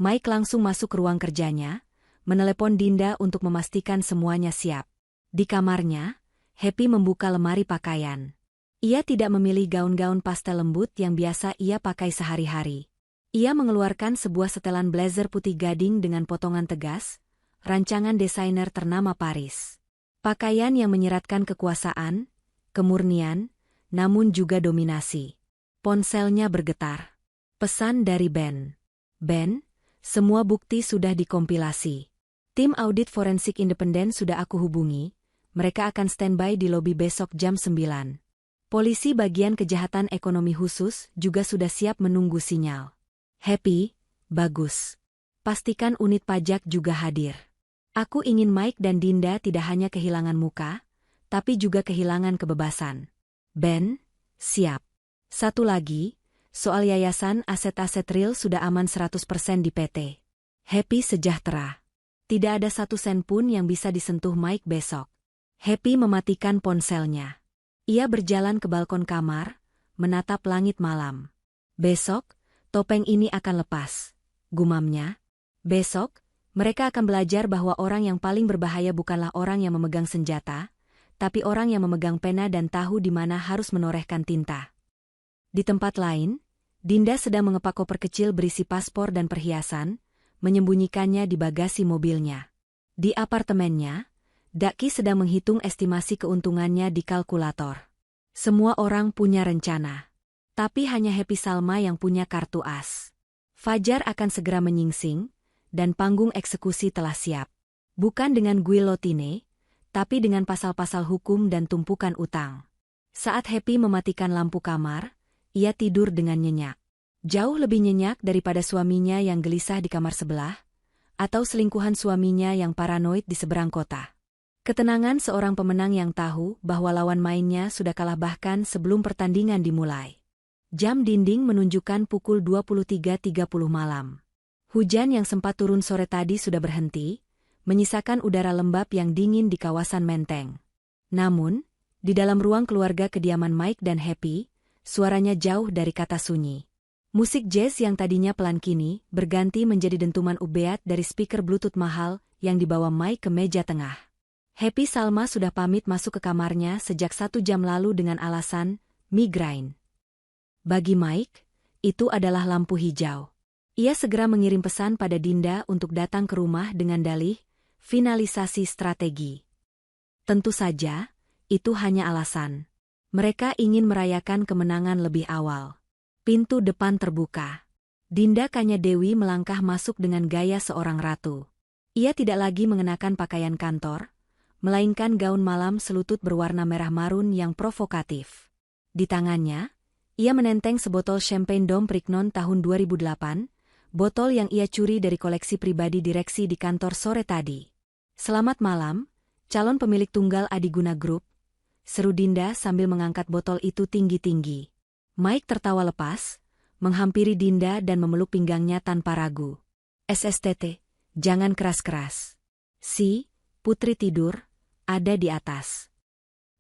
Mike langsung masuk ke ruang kerjanya, menelepon Dinda untuk memastikan semuanya siap. Di kamarnya, Happy membuka lemari pakaian. Ia tidak memilih gaun-gaun pastel lembut yang biasa ia pakai sehari-hari. Ia mengeluarkan sebuah setelan blazer putih gading dengan potongan tegas, rancangan desainer ternama Paris. Pakaian yang menyeratkan kekuasaan, kemurnian, namun juga dominasi. Ponselnya bergetar. Pesan dari Ben. "Ben, semua bukti sudah dikompilasi. Tim audit forensik independen sudah aku hubungi, mereka akan standby di lobi besok jam 9. Polisi bagian kejahatan ekonomi khusus juga sudah siap menunggu sinyal." Happy, bagus. Pastikan unit pajak juga hadir. Aku ingin Mike dan Dinda tidak hanya kehilangan muka, tapi juga kehilangan kebebasan. Ben, siap. Satu lagi, soal yayasan aset-aset real sudah aman 100% di PT. Happy sejahtera. Tidak ada satu sen pun yang bisa disentuh Mike besok. Happy mematikan ponselnya. Ia berjalan ke balkon kamar, menatap langit malam. "Besok, topeng ini akan lepas," gumamnya. "Besok, mereka akan belajar bahwa orang yang paling berbahaya bukanlah orang yang memegang senjata, tapi orang yang memegang pena dan tahu di mana harus menorehkan tinta." Di tempat lain, Dinda sedang mengepak koper kecil berisi paspor dan perhiasan, menyembunyikannya di bagasi mobilnya. Di apartemennya, Daki sedang menghitung estimasi keuntungannya di kalkulator. Semua orang punya rencana, tapi hanya Happy Salma yang punya kartu as. Fajar akan segera menyingsing, dan panggung eksekusi telah siap. Bukan dengan guillotine, tapi dengan pasal-pasal hukum dan tumpukan utang. Saat Happy mematikan lampu kamar, ia tidur dengan nyenyak. Jauh lebih nyenyak daripada suaminya yang gelisah di kamar sebelah, atau selingkuhan suaminya yang paranoid di seberang kota. Ketenangan seorang pemenang yang tahu bahwa lawan mainnya sudah kalah bahkan sebelum pertandingan dimulai. Jam dinding menunjukkan pukul 23.30 malam. Hujan yang sempat turun sore tadi sudah berhenti, menyisakan udara lembab yang dingin di kawasan Menteng. Namun, di dalam ruang keluarga kediaman Mike dan Happy, suaranya jauh dari kata sunyi. Musik jazz yang tadinya pelan kini berganti menjadi dentuman ubeat dari speaker Bluetooth mahal yang dibawa Mike ke meja tengah. Happy Salma sudah pamit masuk ke kamarnya sejak 1 jam lalu dengan alasan migrain. Bagi Mike, itu adalah lampu hijau. Ia segera mengirim pesan pada Dinda untuk datang ke rumah dengan dalih finalisasi strategi. Tentu saja, itu hanya alasan. Mereka ingin merayakan kemenangan lebih awal. Pintu depan terbuka. Dinda Kanya Dewi melangkah masuk dengan gaya seorang ratu. Ia tidak lagi mengenakan pakaian kantor, melainkan gaun malam selutut berwarna merah marun yang provokatif. Di tangannya, ia menenteng sebotol champagne Dom Perignon tahun 2008, botol yang ia curi dari koleksi pribadi direksi di kantor sore tadi. "Selamat malam, calon pemilik tunggal Adiguna Group," seru Dinda sambil mengangkat botol itu tinggi-tinggi. Mike tertawa lepas, menghampiri Dinda dan memeluk pinggangnya tanpa ragu. "SSTT, jangan keras-keras. Si putri tidur, ada di atas."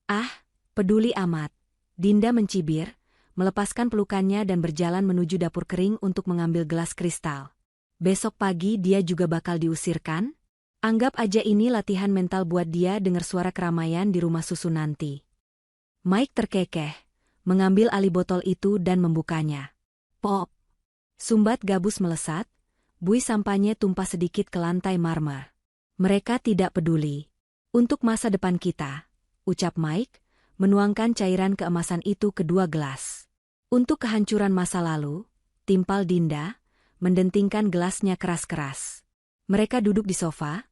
"Ah, peduli amat." Dinda mencibir, melepaskan pelukannya dan berjalan menuju dapur kering untuk mengambil gelas kristal. "Besok pagi dia juga bakal diusirkan? Anggap aja ini latihan mental buat dia dengar suara keramaian di rumah susu nanti." Mike terkekeh, mengambil alih botol itu dan membukanya. Pop! Sumbat gabus melesat, buih sampahnya tumpah sedikit ke lantai marmer. "Mereka tidak peduli. Untuk masa depan kita," ucap Mike, menuangkan cairan keemasan itu ke 2 gelas. "Untuk kehancuran masa lalu," timpal Dinda, mendentingkan gelasnya keras-keras. Mereka duduk di sofa,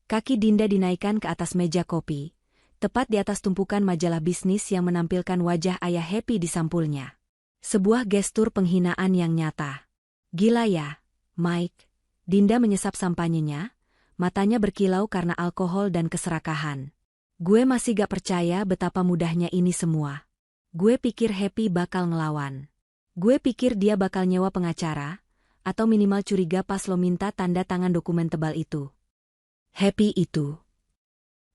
kaki Dinda dinaikkan ke atas meja kopi, tepat di atas tumpukan majalah bisnis yang menampilkan wajah ayah Happy di sampulnya. Sebuah gestur penghinaan yang nyata. "Gila ya, Mike." Dinda menyesap sampanyenya, matanya berkilau karena alkohol dan keserakahan. "Gue masih gak percaya betapa mudahnya ini semua. Gue pikir Happy bakal ngelawan. Gue pikir dia bakal nyewa pengacara, atau minimal curiga pas lo minta tanda tangan dokumen tebal itu." "Happy itu?"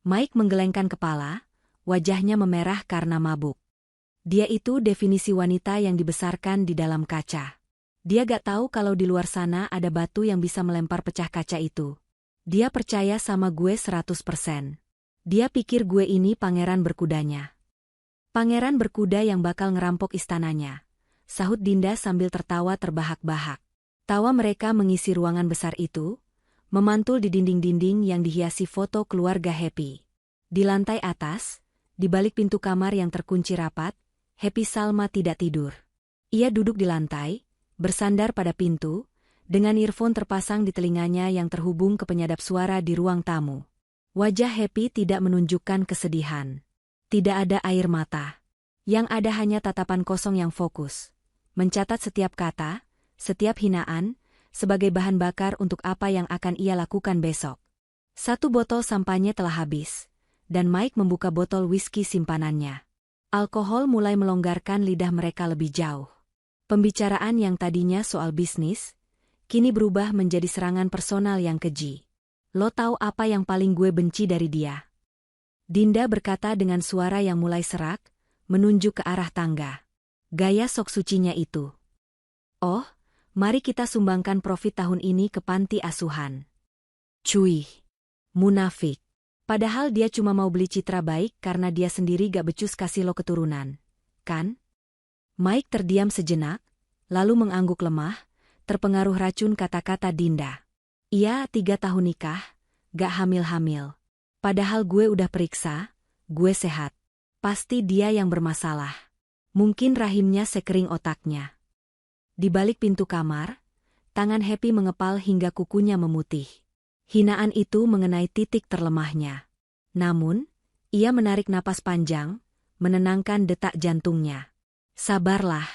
Mike menggelengkan kepala, wajahnya memerah karena mabuk. "Dia itu definisi wanita yang dibesarkan di dalam kaca. Dia gak tahu kalau di luar sana ada batu yang bisa melempar pecah kaca itu. Dia percaya sama gue 100%. Dia pikir gue ini pangeran berkudanya. Pangeran berkuda yang bakal ngerampok istananya," sahut Dinda sambil tertawa terbahak-bahak. Tawa mereka mengisi ruangan besar itu, memantul di dinding-dinding yang dihiasi foto keluarga Happy. Di lantai atas, di balik pintu kamar yang terkunci rapat, Happy Salma tidak tidur. Ia duduk di lantai, bersandar pada pintu, dengan earphone terpasang di telinganya yang terhubung ke penyadap suara di ruang tamu. Wajah Happy tidak menunjukkan kesedihan. Tidak ada air mata. Yang ada hanya tatapan kosong yang fokus, mencatat setiap kata, setiap hinaan, sebagai bahan bakar untuk apa yang akan ia lakukan besok. 1 botol sampahnya telah habis, dan Mike membuka botol whisky simpanannya. Alkohol mulai melonggarkan lidah mereka lebih jauh. Pembicaraan yang tadinya soal bisnis, kini berubah menjadi serangan personal yang keji. "Lo tahu apa yang paling gue benci dari dia?" Dinda berkata dengan suara yang mulai serak, menunjuk ke arah tangga. "Gaya sok sucinya itu. Oh, mari kita sumbangkan profit tahun ini ke panti asuhan." "Cuy, munafik. Padahal dia cuma mau beli citra baik karena dia sendiri gak becus kasih lo keturunan, kan?" Mike terdiam sejenak, lalu mengangguk lemah, terpengaruh racun kata-kata Dinda. "Iya, 3 tahun nikah, gak hamil-hamil. Padahal gue udah periksa, gue sehat. Pasti dia yang bermasalah. Mungkin rahimnya sekering otaknya." Di balik pintu kamar, tangan Happy mengepal hingga kukunya memutih. Hinaan itu mengenai titik terlemahnya. Namun, ia menarik napas panjang, menenangkan detak jantungnya. "Sabarlah,"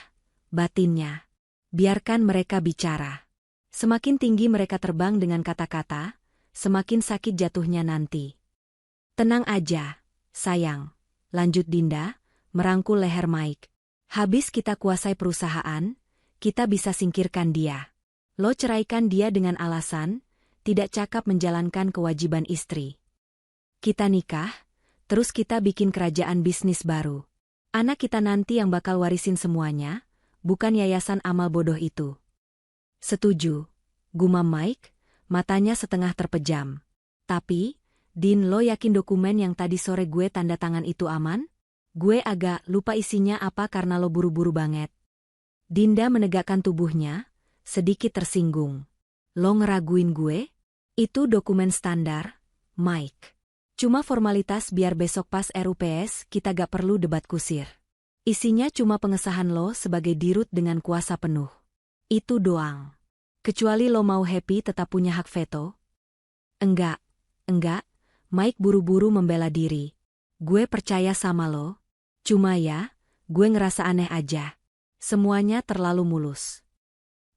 batinnya. "Biarkan mereka bicara. Semakin tinggi mereka terbang dengan kata-kata, semakin sakit jatuhnya nanti." "Tenang aja, sayang," lanjut Dinda, merangkul leher Mike. Habis kita kuasai perusahaan, kita bisa singkirkan dia. Lo ceraikan dia dengan alasan, tidak cakap menjalankan kewajiban istri. Kita nikah, terus kita bikin kerajaan bisnis baru. Anak kita nanti yang bakal warisin semuanya, bukan yayasan amal bodoh itu. Setuju, gumam Mike, matanya setengah terpejam. Tapi, Din, lo yakin dokumen yang tadi sore gue tanda tangan itu aman? Gue agak lupa isinya apa karena lo buru-buru banget. Dinda menegakkan tubuhnya, sedikit tersinggung. Lo ngeraguin gue? Itu dokumen standar, Mike. Cuma formalitas biar besok pas RUPS kita gak perlu debat kusir. Isinya cuma pengesahan lo sebagai dirut dengan kuasa penuh. Itu doang. Kecuali lo mau happy tetap punya hak veto. Enggak, Mike buru-buru membela diri. Gue percaya sama lo. Cuma ya, gue ngerasa aneh aja. Semuanya terlalu mulus.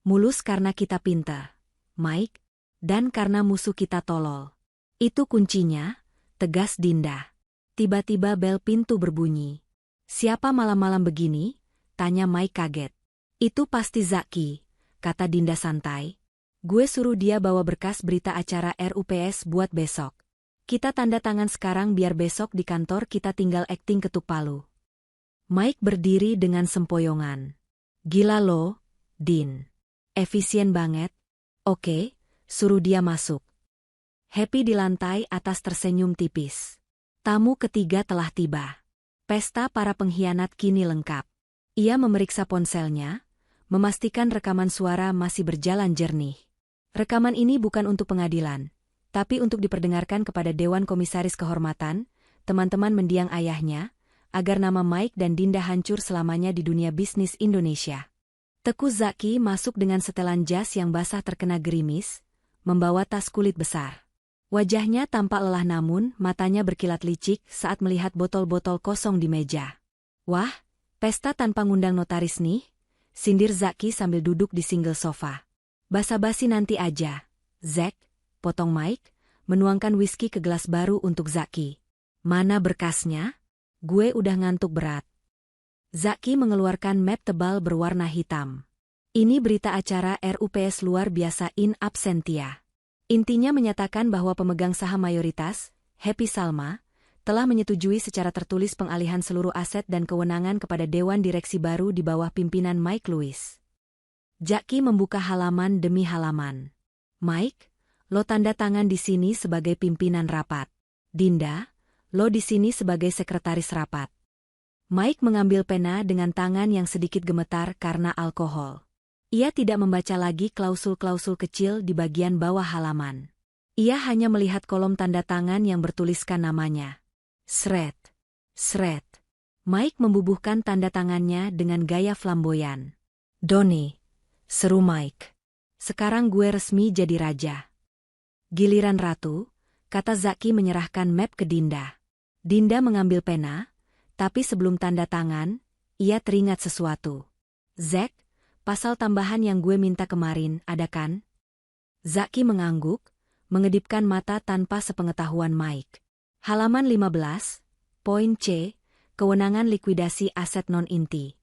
Mulus karena kita pintar, Mike, dan karena musuh kita tolol. Itu kuncinya, tegas Dinda. Tiba-tiba bel pintu berbunyi. Siapa malam-malam begini? Tanya Mike kaget. Itu pasti Zaki, kata Dinda santai. Gue suruh dia bawa berkas berita acara RUPS buat besok. Kita tanda tangan sekarang biar besok di kantor kita tinggal akting ketuk palu. Mike berdiri dengan sempoyongan. Gila lo, Din. Efisien banget. Oke, suruh dia masuk. Happy di lantai atas tersenyum tipis. Tamu ketiga telah tiba. Pesta para pengkhianat kini lengkap. Ia memeriksa ponselnya, memastikan rekaman suara masih berjalan jernih. Rekaman ini bukan untuk pengadilan, tapi untuk diperdengarkan kepada Dewan Komisaris Kehormatan, teman-teman mendiang ayahnya, agar nama Mike dan Dinda hancur selamanya di dunia bisnis Indonesia. Teku Zaki masuk dengan setelan jas yang basah terkena gerimis, membawa tas kulit besar. Wajahnya tampak lelah namun matanya berkilat licik saat melihat botol-botol kosong di meja. Wah, pesta tanpa ngundang notaris nih, sindir Zaki sambil duduk di single sofa. Basa-basi nanti aja, Zack, potong Mike, menuangkan whisky ke gelas baru untuk Zaki. Mana berkasnya? Gue udah ngantuk berat. Zaki mengeluarkan map tebal berwarna hitam. Ini berita acara RUPS luar biasa in absentia. Intinya menyatakan bahwa pemegang saham mayoritas, Happy Salma, telah menyetujui secara tertulis pengalihan seluruh aset dan kewenangan kepada Dewan Direksi baru di bawah pimpinan Mike Lewis. Zaki membuka halaman demi halaman. Mike, lo tanda tangan di sini sebagai pimpinan rapat. Dinda, lo di sini sebagai sekretaris rapat. Mike mengambil pena dengan tangan yang sedikit gemetar karena alkohol. Ia tidak membaca lagi klausul-klausul kecil di bagian bawah halaman. Ia hanya melihat kolom tanda tangan yang bertuliskan namanya. Sret. Mike membubuhkan tanda tangannya dengan gaya flamboyan. Donny, seru Mike. Sekarang gue resmi jadi raja. Giliran ratu, kata Zaki menyerahkan map ke Dinda. Dinda mengambil pena, tapi sebelum tanda tangan, ia teringat sesuatu. Zack, pasal tambahan yang gue minta kemarin, ada kan? Zaki mengangguk, mengedipkan mata tanpa sepengetahuan Mike. Halaman 15, poin C, kewenangan likuidasi aset non-inti.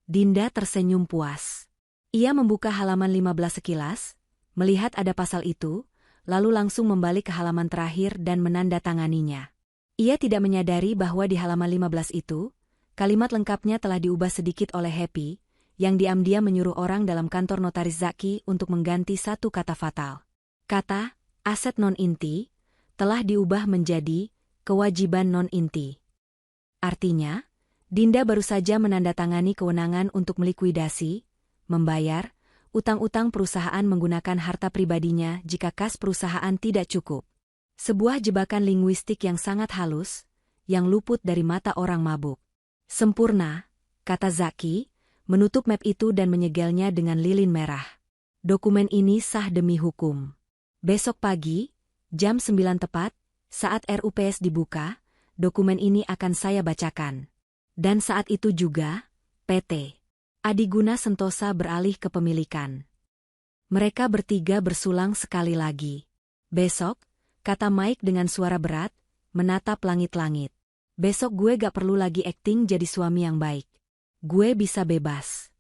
Dinda tersenyum puas. Ia membuka halaman 15 sekilas, melihat ada pasal itu, lalu langsung membalik ke halaman terakhir dan menandatanganinya. Ia tidak menyadari bahwa di halaman 15 itu, kalimat lengkapnya telah diubah sedikit oleh Happy, yang diam-diam menyuruh orang dalam kantor notaris Zaki untuk mengganti satu kata fatal. Kata, aset non-inti, telah diubah menjadi, kewajiban non-inti. Artinya, Dinda baru saja menandatangani kewenangan untuk melikuidasi, membayar, utang-utang perusahaan menggunakan harta pribadinya jika kas perusahaan tidak cukup. Sebuah jebakan linguistik yang sangat halus, yang luput dari mata orang mabuk. Sempurna, kata Zaki, menutup map itu dan menyegelnya dengan lilin merah. Dokumen ini sah demi hukum. Besok pagi, jam 9 tepat, saat RUPS dibuka, dokumen ini akan saya bacakan. Dan saat itu juga, PT Adiguna Sentosa beralih ke pemilikan. Mereka bertiga bersulang sekali lagi. Besok, kata Mike dengan suara berat, menatap langit-langit. Besok gue gak perlu lagi akting jadi suami yang baik. Gue bisa bebas.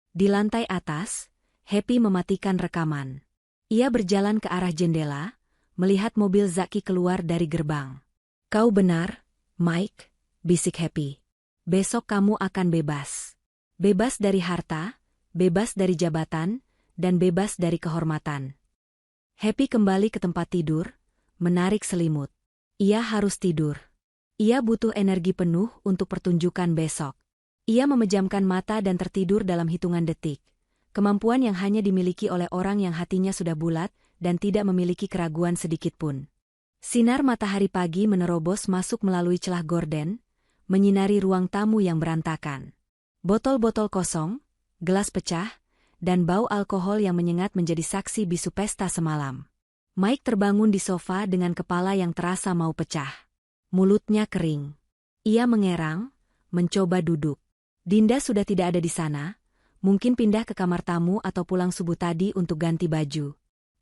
Di lantai atas, Happy mematikan rekaman. Ia berjalan ke arah jendela, melihat mobil Zaki keluar dari gerbang. Kau benar, Mike, bisik Happy. Besok kamu akan bebas. Bebas dari harta, bebas dari jabatan, dan bebas dari kehormatan. Happy kembali ke tempat tidur, menarik selimut. Ia harus tidur. Ia butuh energi penuh untuk pertunjukan besok. Ia memejamkan mata dan tertidur dalam hitungan detik. Kemampuan yang hanya dimiliki oleh orang yang hatinya sudah bulat dan tidak memiliki keraguan sedikitpun. Sinar matahari pagi menerobos masuk melalui celah gorden, menyinari ruang tamu yang berantakan. Botol-botol kosong, gelas pecah, dan bau alkohol yang menyengat menjadi saksi bisu pesta semalam. Mike terbangun di sofa dengan kepala yang terasa mau pecah. Mulutnya kering. Ia mengerang, mencoba duduk. Dinda sudah tidak ada di sana. Mungkin pindah ke kamar tamu atau pulang subuh tadi untuk ganti baju.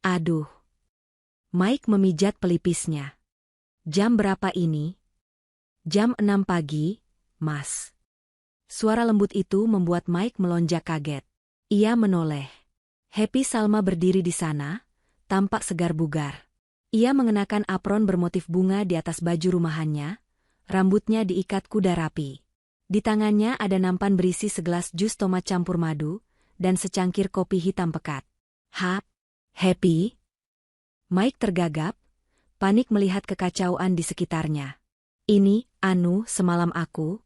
Aduh. Mike memijat pelipisnya. Jam berapa ini? Jam 6 pagi, Mas. Suara lembut itu membuat Mike melonjak kaget. Ia menoleh. Happy Salma berdiri di sana, tampak segar bugar. Ia mengenakan apron bermotif bunga di atas baju rumahannya, rambutnya diikat kuda rapi. Di tangannya ada nampan berisi segelas jus tomat campur madu, dan secangkir kopi hitam pekat. Happy? Mike tergagap, panik melihat kekacauan di sekitarnya. Ini, semalam aku.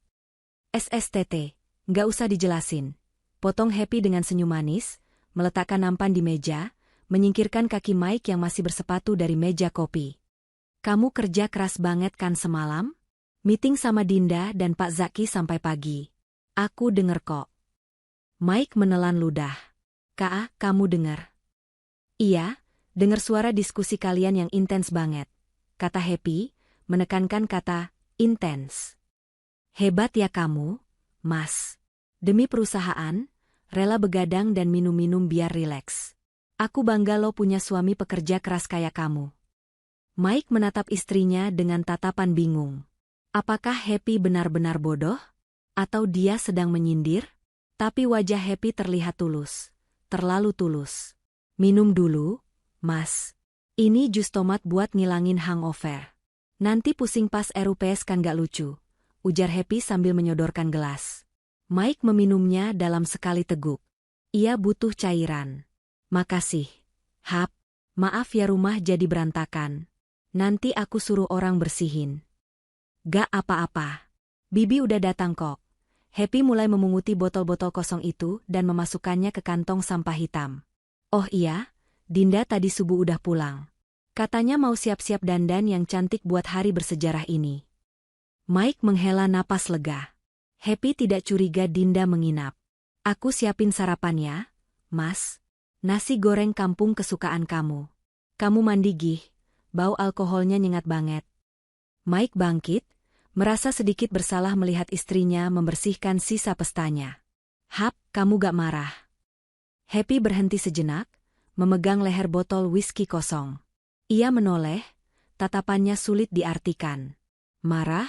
SSTT, nggak usah dijelasin. Potong Happy dengan senyum manis, meletakkan nampan di meja, menyingkirkan kaki Mike yang masih bersepatu dari meja kopi. Kamu kerja keras banget kan semalam? Meeting sama Dinda dan Pak Zaki sampai pagi. Aku denger kok. Mike menelan ludah. Kak, kamu denger? Iya, denger suara diskusi kalian yang intens banget, kata Happy, menekankan kata intens. Hebat ya kamu, Mas. Demi perusahaan, rela begadang dan minum-minum biar rileks. Aku bangga lo punya suami pekerja keras kayak kamu. Mike menatap istrinya dengan tatapan bingung. Apakah Happy benar-benar bodoh? Atau dia sedang menyindir? Tapi wajah Happy terlihat tulus. Terlalu tulus. Minum dulu, Mas. Ini jus tomat buat ngilangin hangover. Nanti pusing pas RUPS kan gak lucu, ujar Happy sambil menyodorkan gelas. Mike meminumnya dalam sekali teguk. Ia butuh cairan. Makasih. Maaf ya rumah jadi berantakan. Nanti aku suruh orang bersihin. Gak apa-apa. Bibi udah datang kok. Happy mulai memunguti botol-botol kosong itu dan memasukkannya ke kantong sampah hitam. Oh iya, Dinda tadi subuh udah pulang. Katanya mau siap-siap dandan yang cantik buat hari bersejarah ini. Mike menghela napas lega. Happy tidak curiga Dinda menginap. Aku siapin sarapan ya, Mas. Nasi goreng kampung kesukaan kamu. Kamu mandi gih, bau alkoholnya nyengat banget. Mike bangkit, merasa sedikit bersalah melihat istrinya membersihkan sisa pestanya. Kamu gak marah? Happy berhenti sejenak, memegang leher botol whisky kosong. Ia menoleh, tatapannya sulit diartikan. Marah?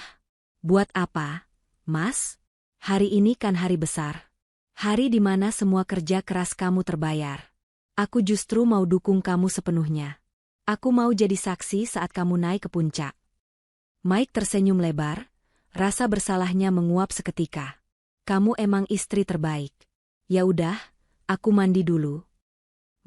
Buat apa, Mas? Hari ini kan hari besar. Hari di mana semua kerja keras kamu terbayar. Aku justru mau dukung kamu sepenuhnya. Aku mau jadi saksi saat kamu naik ke puncak. Mike tersenyum lebar, rasa bersalahnya menguap seketika. Kamu emang istri terbaik. Ya udah, aku mandi dulu.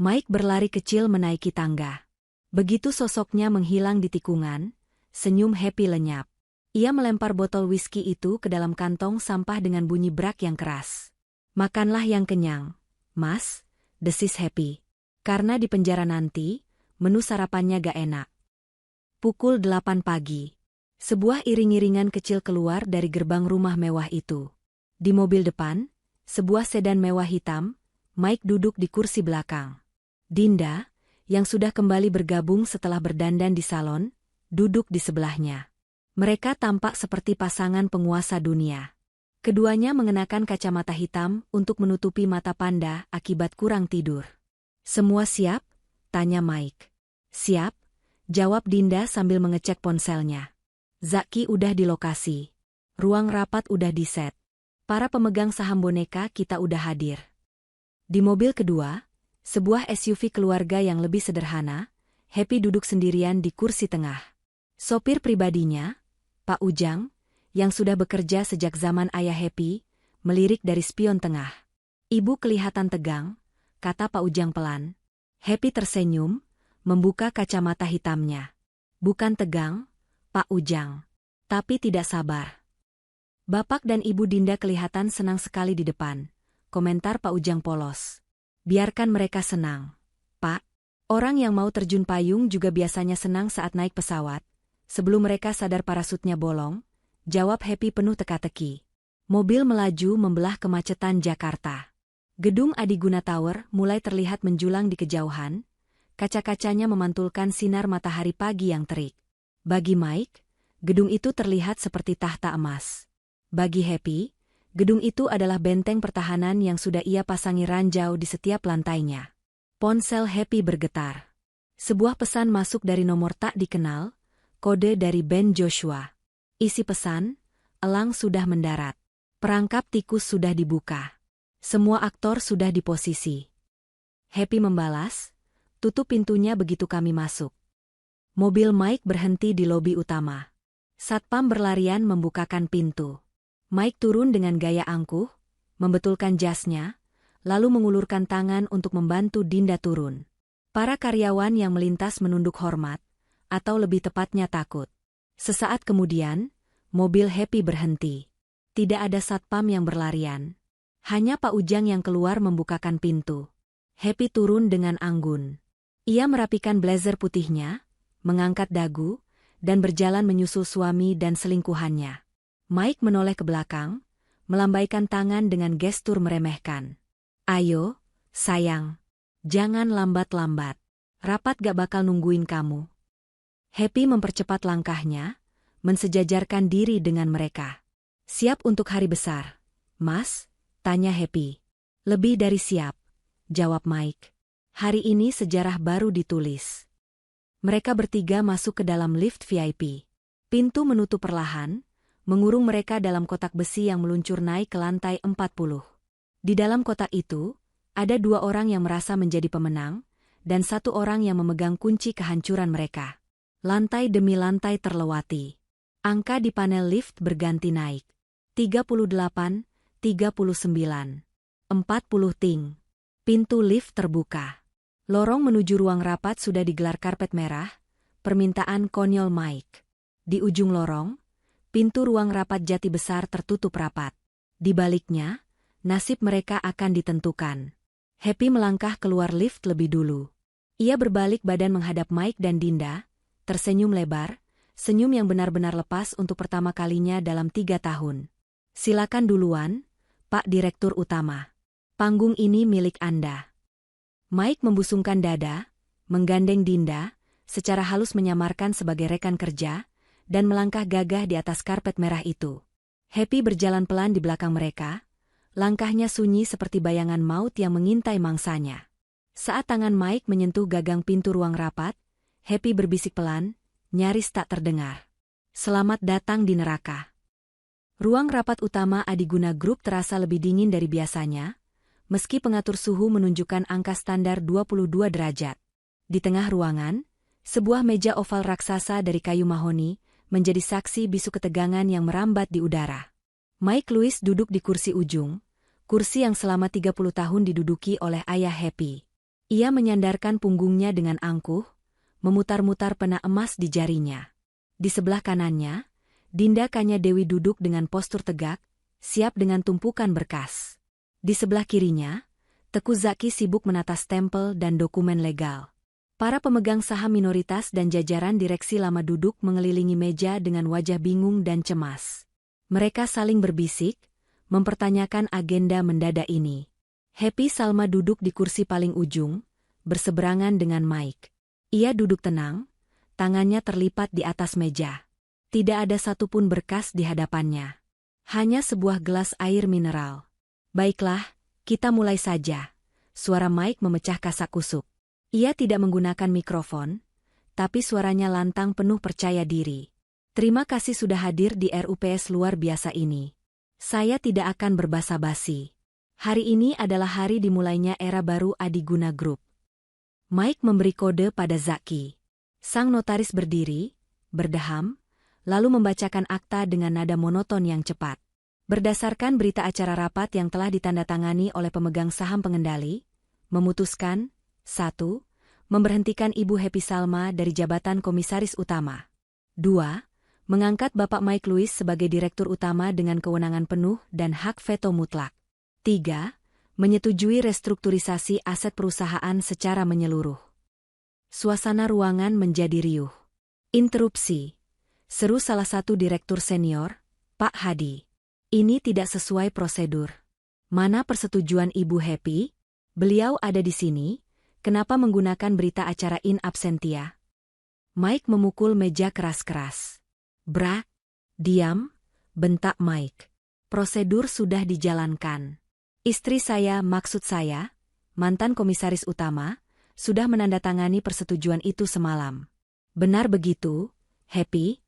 Mike berlari kecil menaiki tangga. Begitu sosoknya menghilang di tikungan, senyum Happy lenyap. Ia melempar botol whisky itu ke dalam kantong sampah dengan bunyi brak yang keras. Makanlah yang kenyang, Mas, desis Happy. Karena di penjara nanti, menu sarapannya gak enak. Pukul 8 pagi. Sebuah iring-iringan kecil keluar dari gerbang rumah mewah itu. Di mobil depan, sebuah sedan mewah hitam, Mike duduk di kursi belakang. Dinda, yang sudah kembali bergabung setelah berdandan di salon, duduk di sebelahnya. Mereka tampak seperti pasangan penguasa dunia. Keduanya mengenakan kacamata hitam untuk menutupi mata panda akibat kurang tidur. Semua siap? Tanya Mike. Siap, jawab Dinda sambil mengecek ponselnya. Zaki udah di lokasi. Ruang rapat udah diset. Para pemegang saham boneka kita udah hadir. Di mobil kedua, sebuah SUV keluarga yang lebih sederhana, Happy duduk sendirian di kursi tengah. Sopir pribadinya, Pak Ujang, yang sudah bekerja sejak zaman ayah Happy, melirik dari spion tengah. Ibu kelihatan tegang, kata Pak Ujang pelan. Happy tersenyum, membuka kacamata hitamnya. Bukan tegang, Pak Ujang, tapi tidak sabar. Bapak dan Ibu Dinda kelihatan senang sekali di depan, komentar Pak Ujang polos. Biarkan mereka senang, Pak. Orang yang mau terjun payung juga biasanya senang saat naik pesawat. Sebelum mereka sadar parasutnya bolong, jawab Happy penuh teka-teki. Mobil melaju membelah kemacetan Jakarta. Gedung Adiguna Tower mulai terlihat menjulang di kejauhan, kaca-kacanya memantulkan sinar matahari pagi yang terik. Bagi Mike, gedung itu terlihat seperti tahta emas. Bagi Happy, gedung itu adalah benteng pertahanan yang sudah ia pasangi ranjau di setiap lantainya. Ponsel Happy bergetar. Sebuah pesan masuk dari nomor tak dikenal, kode dari Ben Joshua. Isi pesan, elang sudah mendarat. Perangkap tikus sudah dibuka. Semua aktor sudah di posisi. Happy membalas, tutup pintunya begitu kami masuk. Mobil Mike berhenti di lobi utama. Satpam berlarian membukakan pintu. Mike turun dengan gaya angkuh, membetulkan jasnya, lalu mengulurkan tangan untuk membantu Dinda turun. Para karyawan yang melintas menunduk hormat, atau lebih tepatnya takut. Sesaat kemudian, mobil Happy berhenti. Tidak ada satpam yang berlarian. Hanya Pak Ujang yang keluar membukakan pintu. Happy turun dengan anggun. Ia merapikan blazer putihnya, mengangkat dagu, dan berjalan menyusul suami dan selingkuhannya. Mike menoleh ke belakang, melambaikan tangan dengan gestur meremehkan. Ayo, sayang. Jangan lambat-lambat. Rapat gak bakal nungguin kamu. Happy mempercepat langkahnya, mensejajarkan diri dengan mereka. Siap untuk hari besar, Mas? Tanya Happy. Lebih dari siap, jawab Mike. Hari ini sejarah baru ditulis. Mereka bertiga masuk ke dalam lift VIP. Pintu menutup perlahan, mengurung mereka dalam kotak besi yang meluncur naik ke lantai 40. Di dalam kotak itu, ada 2 orang yang merasa menjadi pemenang, dan 1 orang yang memegang kunci kehancuran mereka. Lantai demi lantai terlewati. Angka di panel lift berganti naik. 38, 39, 40 ting. Pintu lift terbuka. Lorong menuju ruang rapat sudah digelar karpet merah, permintaan konyol Mike. Di ujung lorong, pintu ruang rapat jati besar tertutup rapat. Di baliknya, nasib mereka akan ditentukan. Happy melangkah keluar lift lebih dulu. Ia berbalik badan menghadap Mike dan Dinda, tersenyum lebar, senyum yang benar-benar lepas untuk pertama kalinya dalam 3 tahun. Silakan duluan, Pak Direktur Utama. Panggung ini milik Anda. Mike membusungkan dada, menggandeng Dinda, secara halus menyamarkan sebagai rekan kerja, dan melangkah gagah di atas karpet merah itu. Happy berjalan pelan di belakang mereka, langkahnya sunyi seperti bayangan maut yang mengintai mangsanya. Saat tangan Mike menyentuh gagang pintu ruang rapat, Happy berbisik pelan, nyaris tak terdengar. Selamat datang di neraka. Ruang rapat utama Adiguna Group terasa lebih dingin dari biasanya, meski pengatur suhu menunjukkan angka standar 22 derajat. Di tengah ruangan, sebuah meja oval raksasa dari kayu mahoni, menjadi saksi bisu ketegangan yang merambat di udara. Mike Lewis duduk di kursi ujung, kursi yang selama 30 tahun diduduki oleh ayah Happy. Ia menyandarkan punggungnya dengan angkuh, memutar-mutar pena emas di jarinya. Di sebelah kanannya, Dinda Kanya Dewi duduk dengan postur tegak, siap dengan tumpukan berkas. Di sebelah kirinya, Teku Zaki sibuk menata stempel dan dokumen legal. Para pemegang saham minoritas dan jajaran direksi lama duduk mengelilingi meja dengan wajah bingung dan cemas. Mereka saling berbisik, mempertanyakan agenda mendadak ini. Happy Salma duduk di kursi paling ujung, berseberangan dengan Mike. Ia duduk tenang, tangannya terlipat di atas meja. Tidak ada satupun berkas di hadapannya. Hanya sebuah gelas air mineral. Baiklah, kita mulai saja. Suara Mike memecah kasak-kusuk. Ia tidak menggunakan mikrofon, tapi suaranya lantang penuh percaya diri. Terima kasih sudah hadir di RUPS luar biasa ini. Saya tidak akan berbasa-basi. Hari ini adalah hari dimulainya era baru Adiguna Group. Mike memberi kode pada Zaki. Sang notaris berdiri, berdeham, lalu membacakan akta dengan nada monoton yang cepat. Berdasarkan berita acara rapat yang telah ditandatangani oleh pemegang saham pengendali, memutuskan, 1. Memberhentikan Ibu Happy Salma dari jabatan komisaris utama. 2. Mengangkat Bapak Mike Lewis sebagai direktur utama dengan kewenangan penuh dan hak veto mutlak. 3. Menyetujui restrukturisasi aset perusahaan secara menyeluruh. Suasana ruangan menjadi riuh. Interupsi. Seru salah satu direktur senior, Pak Hadi. Ini tidak sesuai prosedur. Mana persetujuan Ibu Happy? Beliau ada di sini, kenapa menggunakan berita acara in absentia? Mike memukul meja keras-keras. Bra, diam, bentak Mike. Prosedur sudah dijalankan. Istri saya, maksud saya, mantan komisaris utama, sudah menandatangani persetujuan itu semalam. Benar begitu, Happy?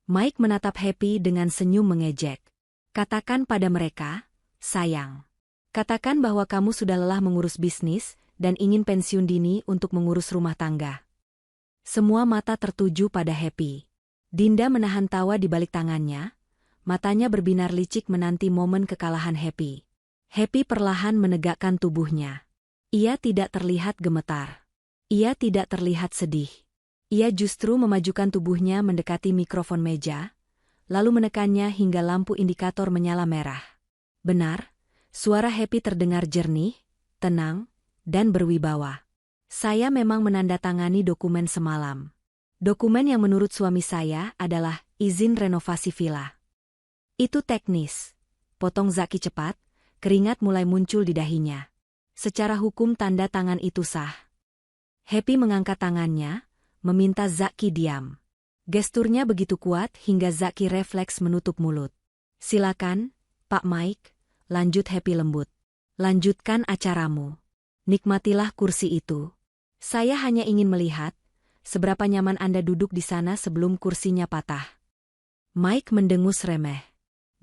Mike menatap Happy dengan senyum mengejek. Katakan pada mereka, sayang. Katakan bahwa kamu sudah lelah mengurus bisnis dan ingin pensiun dini untuk mengurus rumah tangga. Semua mata tertuju pada Happy. Dinda menahan tawa di balik tangannya, matanya berbinar licik menanti momen kekalahan Happy. Happy perlahan menegakkan tubuhnya. Ia tidak terlihat gemetar. Ia tidak terlihat sedih. Ia justru memajukan tubuhnya mendekati mikrofon meja, lalu menekannya hingga lampu indikator menyala merah. Benar, suara Happy terdengar jernih, tenang, dan berwibawa. Saya memang menandatangani dokumen semalam. Dokumen yang menurut suami saya adalah izin renovasi villa. Itu teknis. Potong Zaki cepat, keringat mulai muncul di dahinya. Secara hukum tanda tangan itu sah. Happy mengangkat tangannya, meminta Zaki diam. Gesturnya begitu kuat hingga Zaki refleks menutup mulut. Silakan, Pak Mike, lanjut Happy lembut. Lanjutkan acaramu. Nikmatilah kursi itu. Saya hanya ingin melihat seberapa nyaman Anda duduk di sana sebelum kursinya patah. Mike mendengus remeh.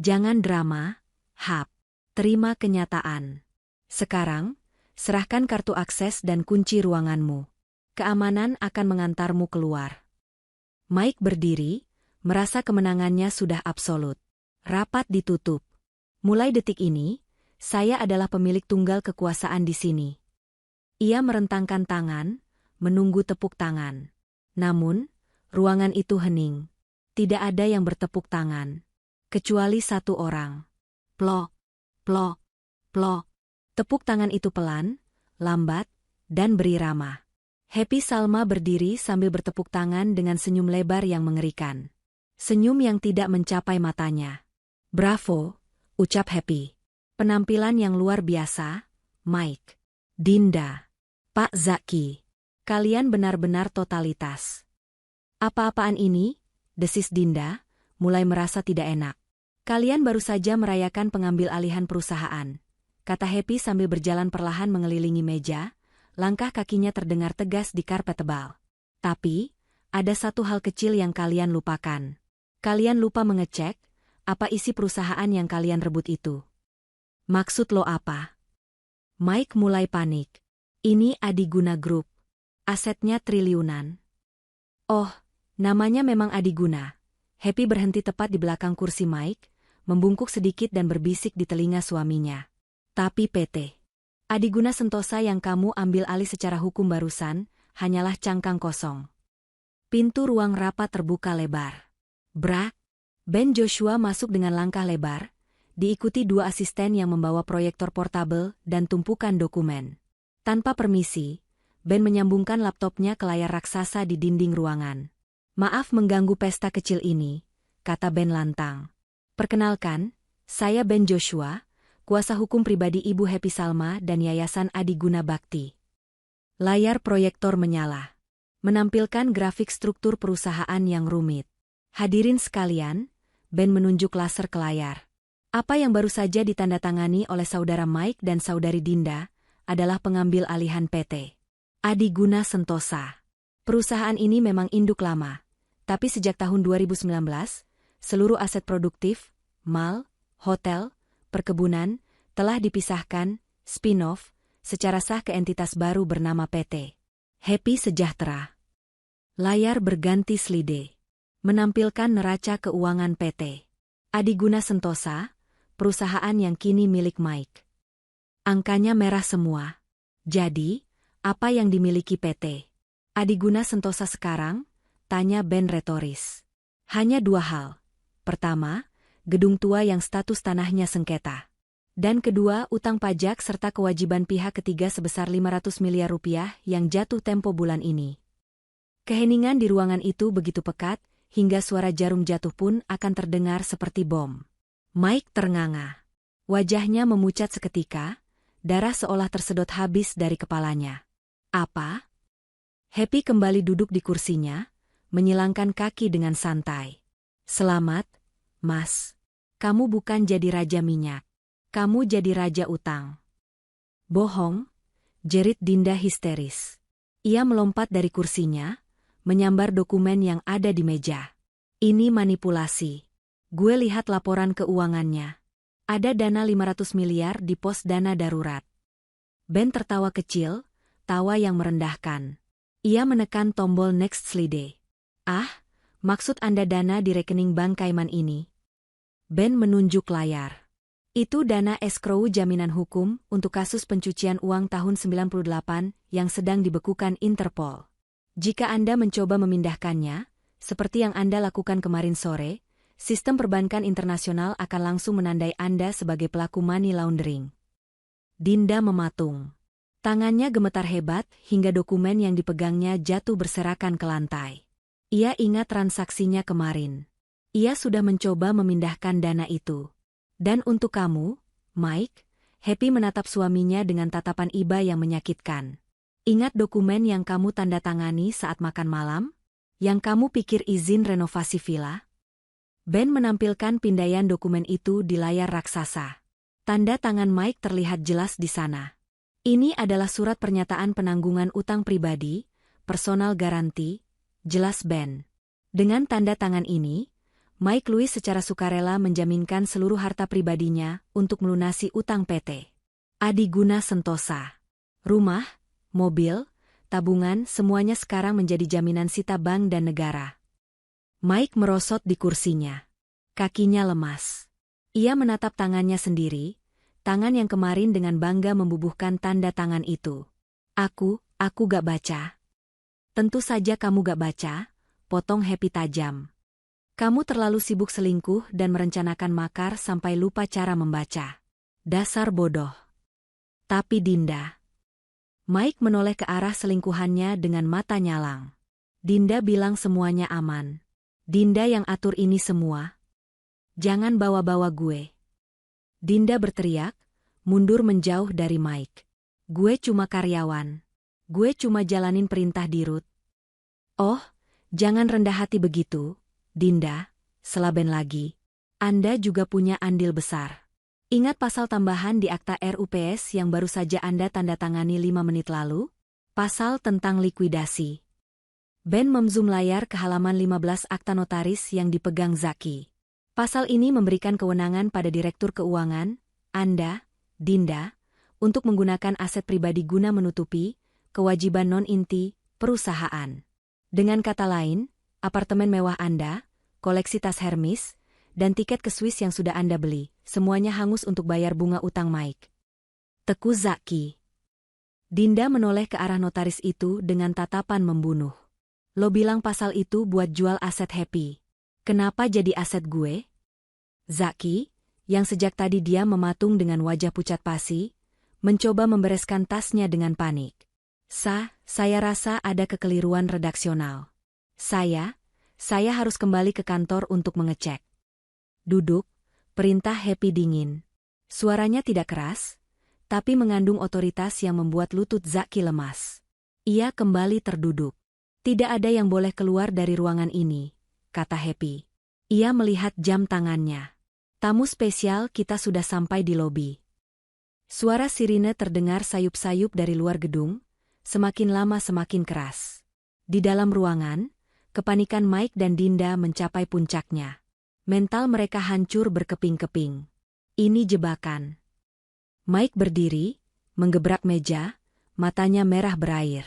Jangan drama, Hap. Terima kenyataan. Sekarang, serahkan kartu akses dan kunci ruanganmu. Keamanan akan mengantarmu keluar. Mike berdiri, merasa kemenangannya sudah absolut. Rapat ditutup. Mulai detik ini, saya adalah pemilik tunggal kekuasaan di sini. Ia merentangkan tangan, menunggu tepuk tangan. Namun, ruangan itu hening. Tidak ada yang bertepuk tangan. Kecuali satu orang. Plok, plok, plok. Tepuk tangan itu pelan, lambat, dan berirama. Happy Salma berdiri sambil bertepuk tangan dengan senyum lebar yang mengerikan. Senyum yang tidak mencapai matanya. Bravo, ucap Happy. Penampilan yang luar biasa, Mike. Dinda. Pak Zaki. Kalian benar-benar totalitas. Apa-apaan ini? Desis Dinda, mulai merasa tidak enak. Kalian baru saja merayakan pengambil alihan perusahaan, kata Happy sambil berjalan perlahan mengelilingi meja, langkah kakinya terdengar tegas di karpet tebal. Tapi, ada satu hal kecil yang kalian lupakan. Kalian lupa mengecek, apa isi perusahaan yang kalian rebut itu. Maksud lo apa? Mike mulai panik. Ini Adiguna Group. Asetnya triliunan. Oh, namanya memang Adiguna. Happy berhenti tepat di belakang kursi Mike, membungkuk sedikit dan berbisik di telinga suaminya. Tapi PT Adiguna Sentosa yang kamu ambil alih secara hukum barusan, hanyalah cangkang kosong. Pintu ruang rapat terbuka lebar. Brak! Ben Joshua masuk dengan langkah lebar, diikuti dua asisten yang membawa proyektor portabel dan tumpukan dokumen. Tanpa permisi, Ben menyambungkan laptopnya ke layar raksasa di dinding ruangan. Maaf mengganggu pesta kecil ini, kata Ben lantang. Perkenalkan, saya Ben Joshua, kuasa hukum pribadi Ibu Happy Salma dan Yayasan Adiguna Bakti. Layar proyektor menyala, menampilkan grafik struktur perusahaan yang rumit. Hadirin sekalian, Ben menunjuk laser ke layar. Apa yang baru saja ditandatangani oleh saudara Mike dan saudari Dinda adalah pengambil alihan PT Adiguna Sentosa. Perusahaan ini memang induk lama, tapi sejak tahun 2019, seluruh aset produktif, mal, hotel, perkebunan, telah dipisahkan, spin-off, secara sah ke entitas baru bernama PT Happy Sejahtera. Layar berganti slide. Menampilkan neraca keuangan PT Adiguna Sentosa, perusahaan yang kini milik Mike. Angkanya merah semua. Jadi, apa yang dimiliki PT Adiguna Sentosa sekarang? Tanya Ben retoris. Hanya dua hal. Pertama, gedung tua yang status tanahnya sengketa. Dan kedua, utang pajak serta kewajiban pihak ketiga sebesar 500 miliar rupiah yang jatuh tempo bulan ini. Keheningan di ruangan itu begitu pekat, hingga suara jarum jatuh pun akan terdengar seperti bom. Mike ternganga. Wajahnya memucat seketika, darah seolah tersedot habis dari kepalanya. Apa? Happy kembali duduk di kursinya, menyilangkan kaki dengan santai. Selamat, Mas. Kamu bukan jadi raja minyak. Kamu jadi raja utang. Bohong, jerit Dinda histeris. Ia melompat dari kursinya, menyambar dokumen yang ada di meja. Ini manipulasi. Gue lihat laporan keuangannya. Ada dana 500 miliar di pos dana darurat. Ben tertawa kecil, tawa yang merendahkan. Ia menekan tombol next slide. Ah, maksud Anda dana di rekening Bank Kaiman ini? Ben menunjuk layar. Itu dana escrow jaminan hukum untuk kasus pencucian uang tahun 98 yang sedang dibekukan Interpol. Jika Anda mencoba memindahkannya, seperti yang Anda lakukan kemarin sore, sistem perbankan internasional akan langsung menandai Anda sebagai pelaku money laundering. Dinda mematung. Tangannya gemetar hebat hingga dokumen yang dipegangnya jatuh berserakan ke lantai. Ia ingat transaksinya kemarin. Ia sudah mencoba memindahkan dana itu. Dan untuk kamu, Mike, Happy menatap suaminya dengan tatapan iba yang menyakitkan. Ingat dokumen yang kamu tanda tangani saat makan malam? Yang kamu pikir izin renovasi villa? Ben menampilkan pindaian dokumen itu di layar raksasa. Tanda tangan Mike terlihat jelas di sana. Ini adalah surat pernyataan penanggungan utang pribadi, personal garanti, jelas Ben. Dengan tanda tangan ini, Mike Louis secara sukarela menjaminkan seluruh harta pribadinya untuk melunasi utang PT Adiguna Sentosa. Rumah, mobil, tabungan semuanya sekarang menjadi jaminan sita bank dan negara. Mike merosot di kursinya. Kakinya lemas. Ia menatap tangannya sendiri, tangan yang kemarin dengan bangga membubuhkan tanda tangan itu. Aku gak baca. Tentu saja kamu gak baca, potong Happy tajam. Kamu terlalu sibuk selingkuh dan merencanakan makar sampai lupa cara membaca. Dasar bodoh. Tapi Dinda. Mike menoleh ke arah selingkuhannya dengan mata nyalang. Dinda bilang semuanya aman. Dinda yang atur ini semua. Jangan bawa-bawa gue. Dinda berteriak, mundur menjauh dari Mike. Gue cuma karyawan. Gue cuma jalanin perintah dirut. Oh, jangan rendah hati begitu, Dinda, selaben lagi. Anda juga punya andil besar. Ingat pasal tambahan di Akta RUPS yang baru saja Anda tanda tangani 5 menit lalu? Pasal tentang likuidasi. Ben memzoom layar ke halaman 15 akta notaris yang dipegang Zaki. Pasal ini memberikan kewenangan pada Direktur Keuangan, Anda, Dinda, untuk menggunakan aset pribadi guna menutupi kewajiban non-inti perusahaan. Dengan kata lain, apartemen mewah Anda, koleksi tas Hermes, dan tiket ke Swiss yang sudah Anda beli, semuanya hangus untuk bayar bunga utang Mike. Teku Zaki. Dinda menoleh ke arah notaris itu dengan tatapan membunuh. Lo bilang pasal itu buat jual aset Happy. Kenapa jadi aset gue? Zaki, yang sejak tadi dia mematung dengan wajah pucat pasi, mencoba membereskan tasnya dengan panik. Saya rasa ada kekeliruan redaksional. Saya harus kembali ke kantor untuk mengecek. Duduk, perintah Happy dingin. Suaranya tidak keras, tapi mengandung otoritas yang membuat lutut Zaki lemas. Ia kembali terduduk. Tidak ada yang boleh keluar dari ruangan ini, kata Happy. Ia melihat jam tangannya. Tamu spesial kita sudah sampai di lobi. Suara sirine terdengar sayup-sayup dari luar gedung, semakin lama semakin keras. Di dalam ruangan, kepanikan Mike dan Dinda mencapai puncaknya. Mental mereka hancur berkeping-keping. Ini jebakan. Mike berdiri, menggebrak meja, matanya merah berair.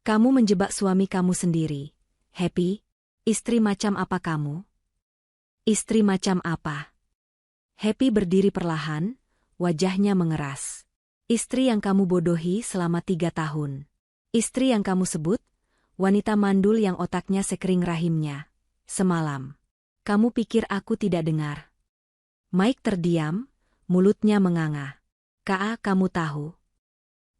Kamu menjebak suami kamu sendiri. Happy? Istri macam apa kamu? Istri macam apa? Happy berdiri perlahan, wajahnya mengeras. Istri yang kamu bodohi selama 3 tahun. Istri yang kamu sebut, wanita mandul yang otaknya sekering rahimnya. Semalam. Kamu pikir aku tidak dengar? Mike terdiam, mulutnya menganga. Kamu tahu?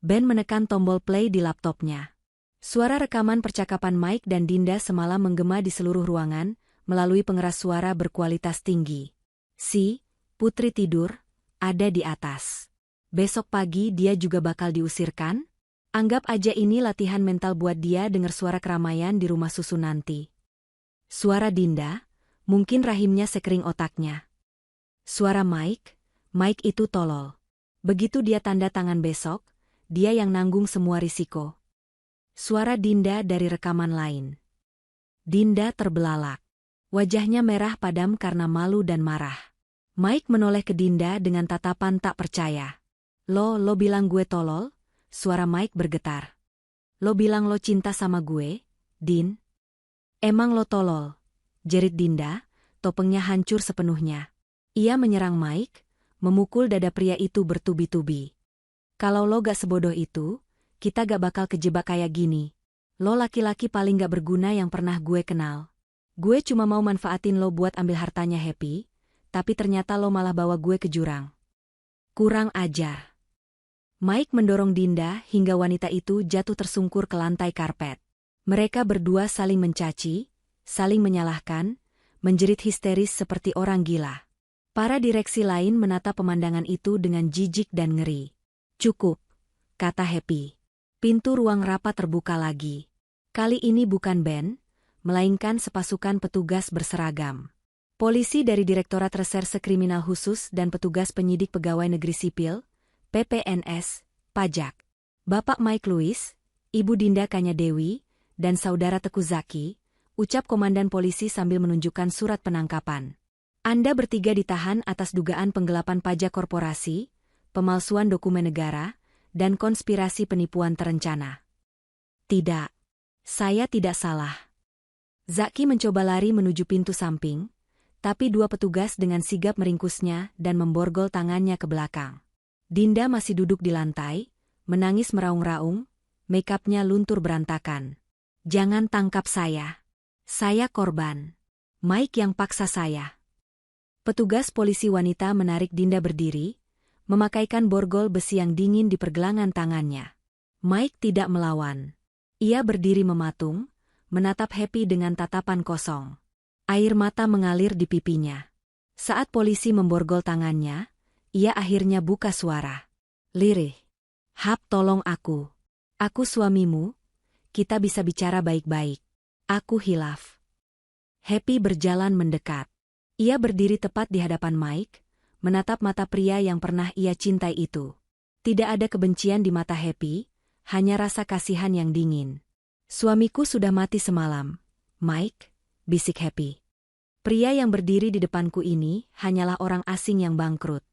Ben menekan tombol play di laptopnya. Suara rekaman percakapan Mike dan Dinda semalam menggema di seluruh ruangan, melalui pengeras suara berkualitas tinggi. Si Putri tidur, ada di atas. Besok pagi dia juga bakal diusirkan? Anggap aja ini latihan mental buat dia dengar suara keramaian di rumah susu nanti. Suara Dinda, mungkin rahimnya sekering otaknya. Suara Mike itu tolol. Begitu dia tanda tangan besok, dia yang nanggung semua risiko. Suara Dinda dari rekaman lain. Dinda terbelalak. Wajahnya merah padam karena malu dan marah. Mike menoleh ke Dinda dengan tatapan tak percaya. Lo bilang gue tolol? Suara Mike bergetar. Lo bilang lo cinta sama gue, Din? Emang lo tolol? Jerit Dinda, topengnya hancur sepenuhnya. Ia menyerang Mike, memukul dada pria itu bertubi-tubi. Kalau lo gak sebodoh itu, kita gak bakal kejebak kayak gini. Lo laki-laki paling gak berguna yang pernah gue kenal. Gue cuma mau manfaatin lo buat ambil hartanya Happy, tapi ternyata lo malah bawa gue ke jurang. Kurang ajar. Mike mendorong Dinda hingga wanita itu jatuh tersungkur ke lantai karpet. Mereka berdua saling mencaci, saling menyalahkan, menjerit histeris seperti orang gila. Para direksi lain menatap pemandangan itu dengan jijik dan ngeri. Cukup, kata Happy. Pintu ruang rapat terbuka lagi. Kali ini bukan Ben, melainkan sepasukan petugas berseragam. Polisi dari Direktorat Reserse Kriminal Khusus dan petugas penyidik pegawai negeri sipil, PPNS, pajak. Bapak Mike Lewis, Ibu Dinda Kanya Dewi, dan Saudara Teku Zaki, ucap Komandan Polisi sambil menunjukkan surat penangkapan. Anda bertiga ditahan atas dugaan penggelapan pajak korporasi, pemalsuan dokumen negara, dan konspirasi penipuan terencana. Tidak. Saya tidak salah. Zaki mencoba lari menuju pintu samping, tapi 2 petugas dengan sigap meringkusnya dan memborgol tangannya ke belakang. Dinda masih duduk di lantai, menangis meraung-raung, make-upnya luntur berantakan. Jangan tangkap saya. Saya korban. Mike yang paksa saya. Petugas polisi wanita menarik Dinda berdiri, memakaikan borgol besi yang dingin di pergelangan tangannya. Mike tidak melawan. Ia berdiri mematung, menatap Happy dengan tatapan kosong. Air mata mengalir di pipinya. Saat polisi memborgol tangannya, ia akhirnya buka suara. Lirih. Hap, tolong aku. Aku suamimu. Kita bisa bicara baik-baik. Aku hilaf. Happy berjalan mendekat. Ia berdiri tepat di hadapan Mike, menatap mata pria yang pernah ia cintai itu. Tidak ada kebencian di mata Happy, hanya rasa kasihan yang dingin. Suamiku sudah mati semalam, Mike, bisik Happy. Pria yang berdiri di depanku ini hanyalah orang asing yang bangkrut.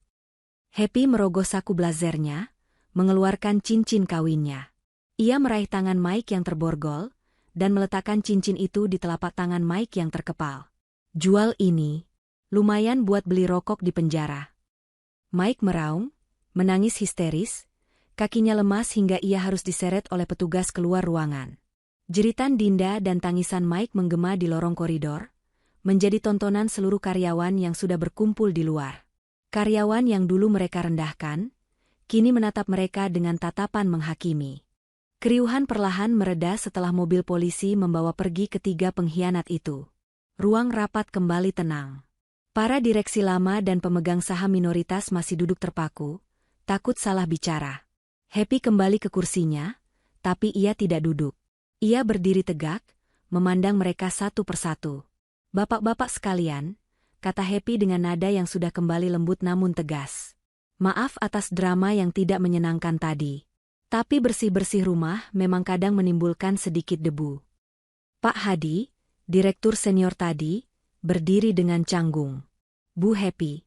Happy merogoh saku blazernya, mengeluarkan cincin kawinnya. Ia meraih tangan Mike yang terborgol, dan meletakkan cincin itu di telapak tangan Mike yang terkepal. Jual ini. Lumayan buat beli rokok di penjara. Mike meraung, menangis histeris, kakinya lemas hingga ia harus diseret oleh petugas keluar ruangan. Jeritan Dinda dan tangisan Mike menggema di lorong koridor, menjadi tontonan seluruh karyawan yang sudah berkumpul di luar. Karyawan yang dulu mereka rendahkan, kini menatap mereka dengan tatapan menghakimi. Keriuhan perlahan mereda setelah mobil polisi membawa pergi ketiga pengkhianat itu. Ruang rapat kembali tenang. Para direksi lama dan pemegang saham minoritas masih duduk terpaku, takut salah bicara. Happy kembali ke kursinya, tapi ia tidak duduk. Ia berdiri tegak, memandang mereka satu persatu. Bapak-bapak sekalian, kata Happy dengan nada yang sudah kembali lembut namun tegas. Maaf atas drama yang tidak menyenangkan tadi. Tapi bersih-bersih rumah memang kadang menimbulkan sedikit debu. Pak Hadi, direktur senior tadi, berdiri dengan canggung. Bu Happy,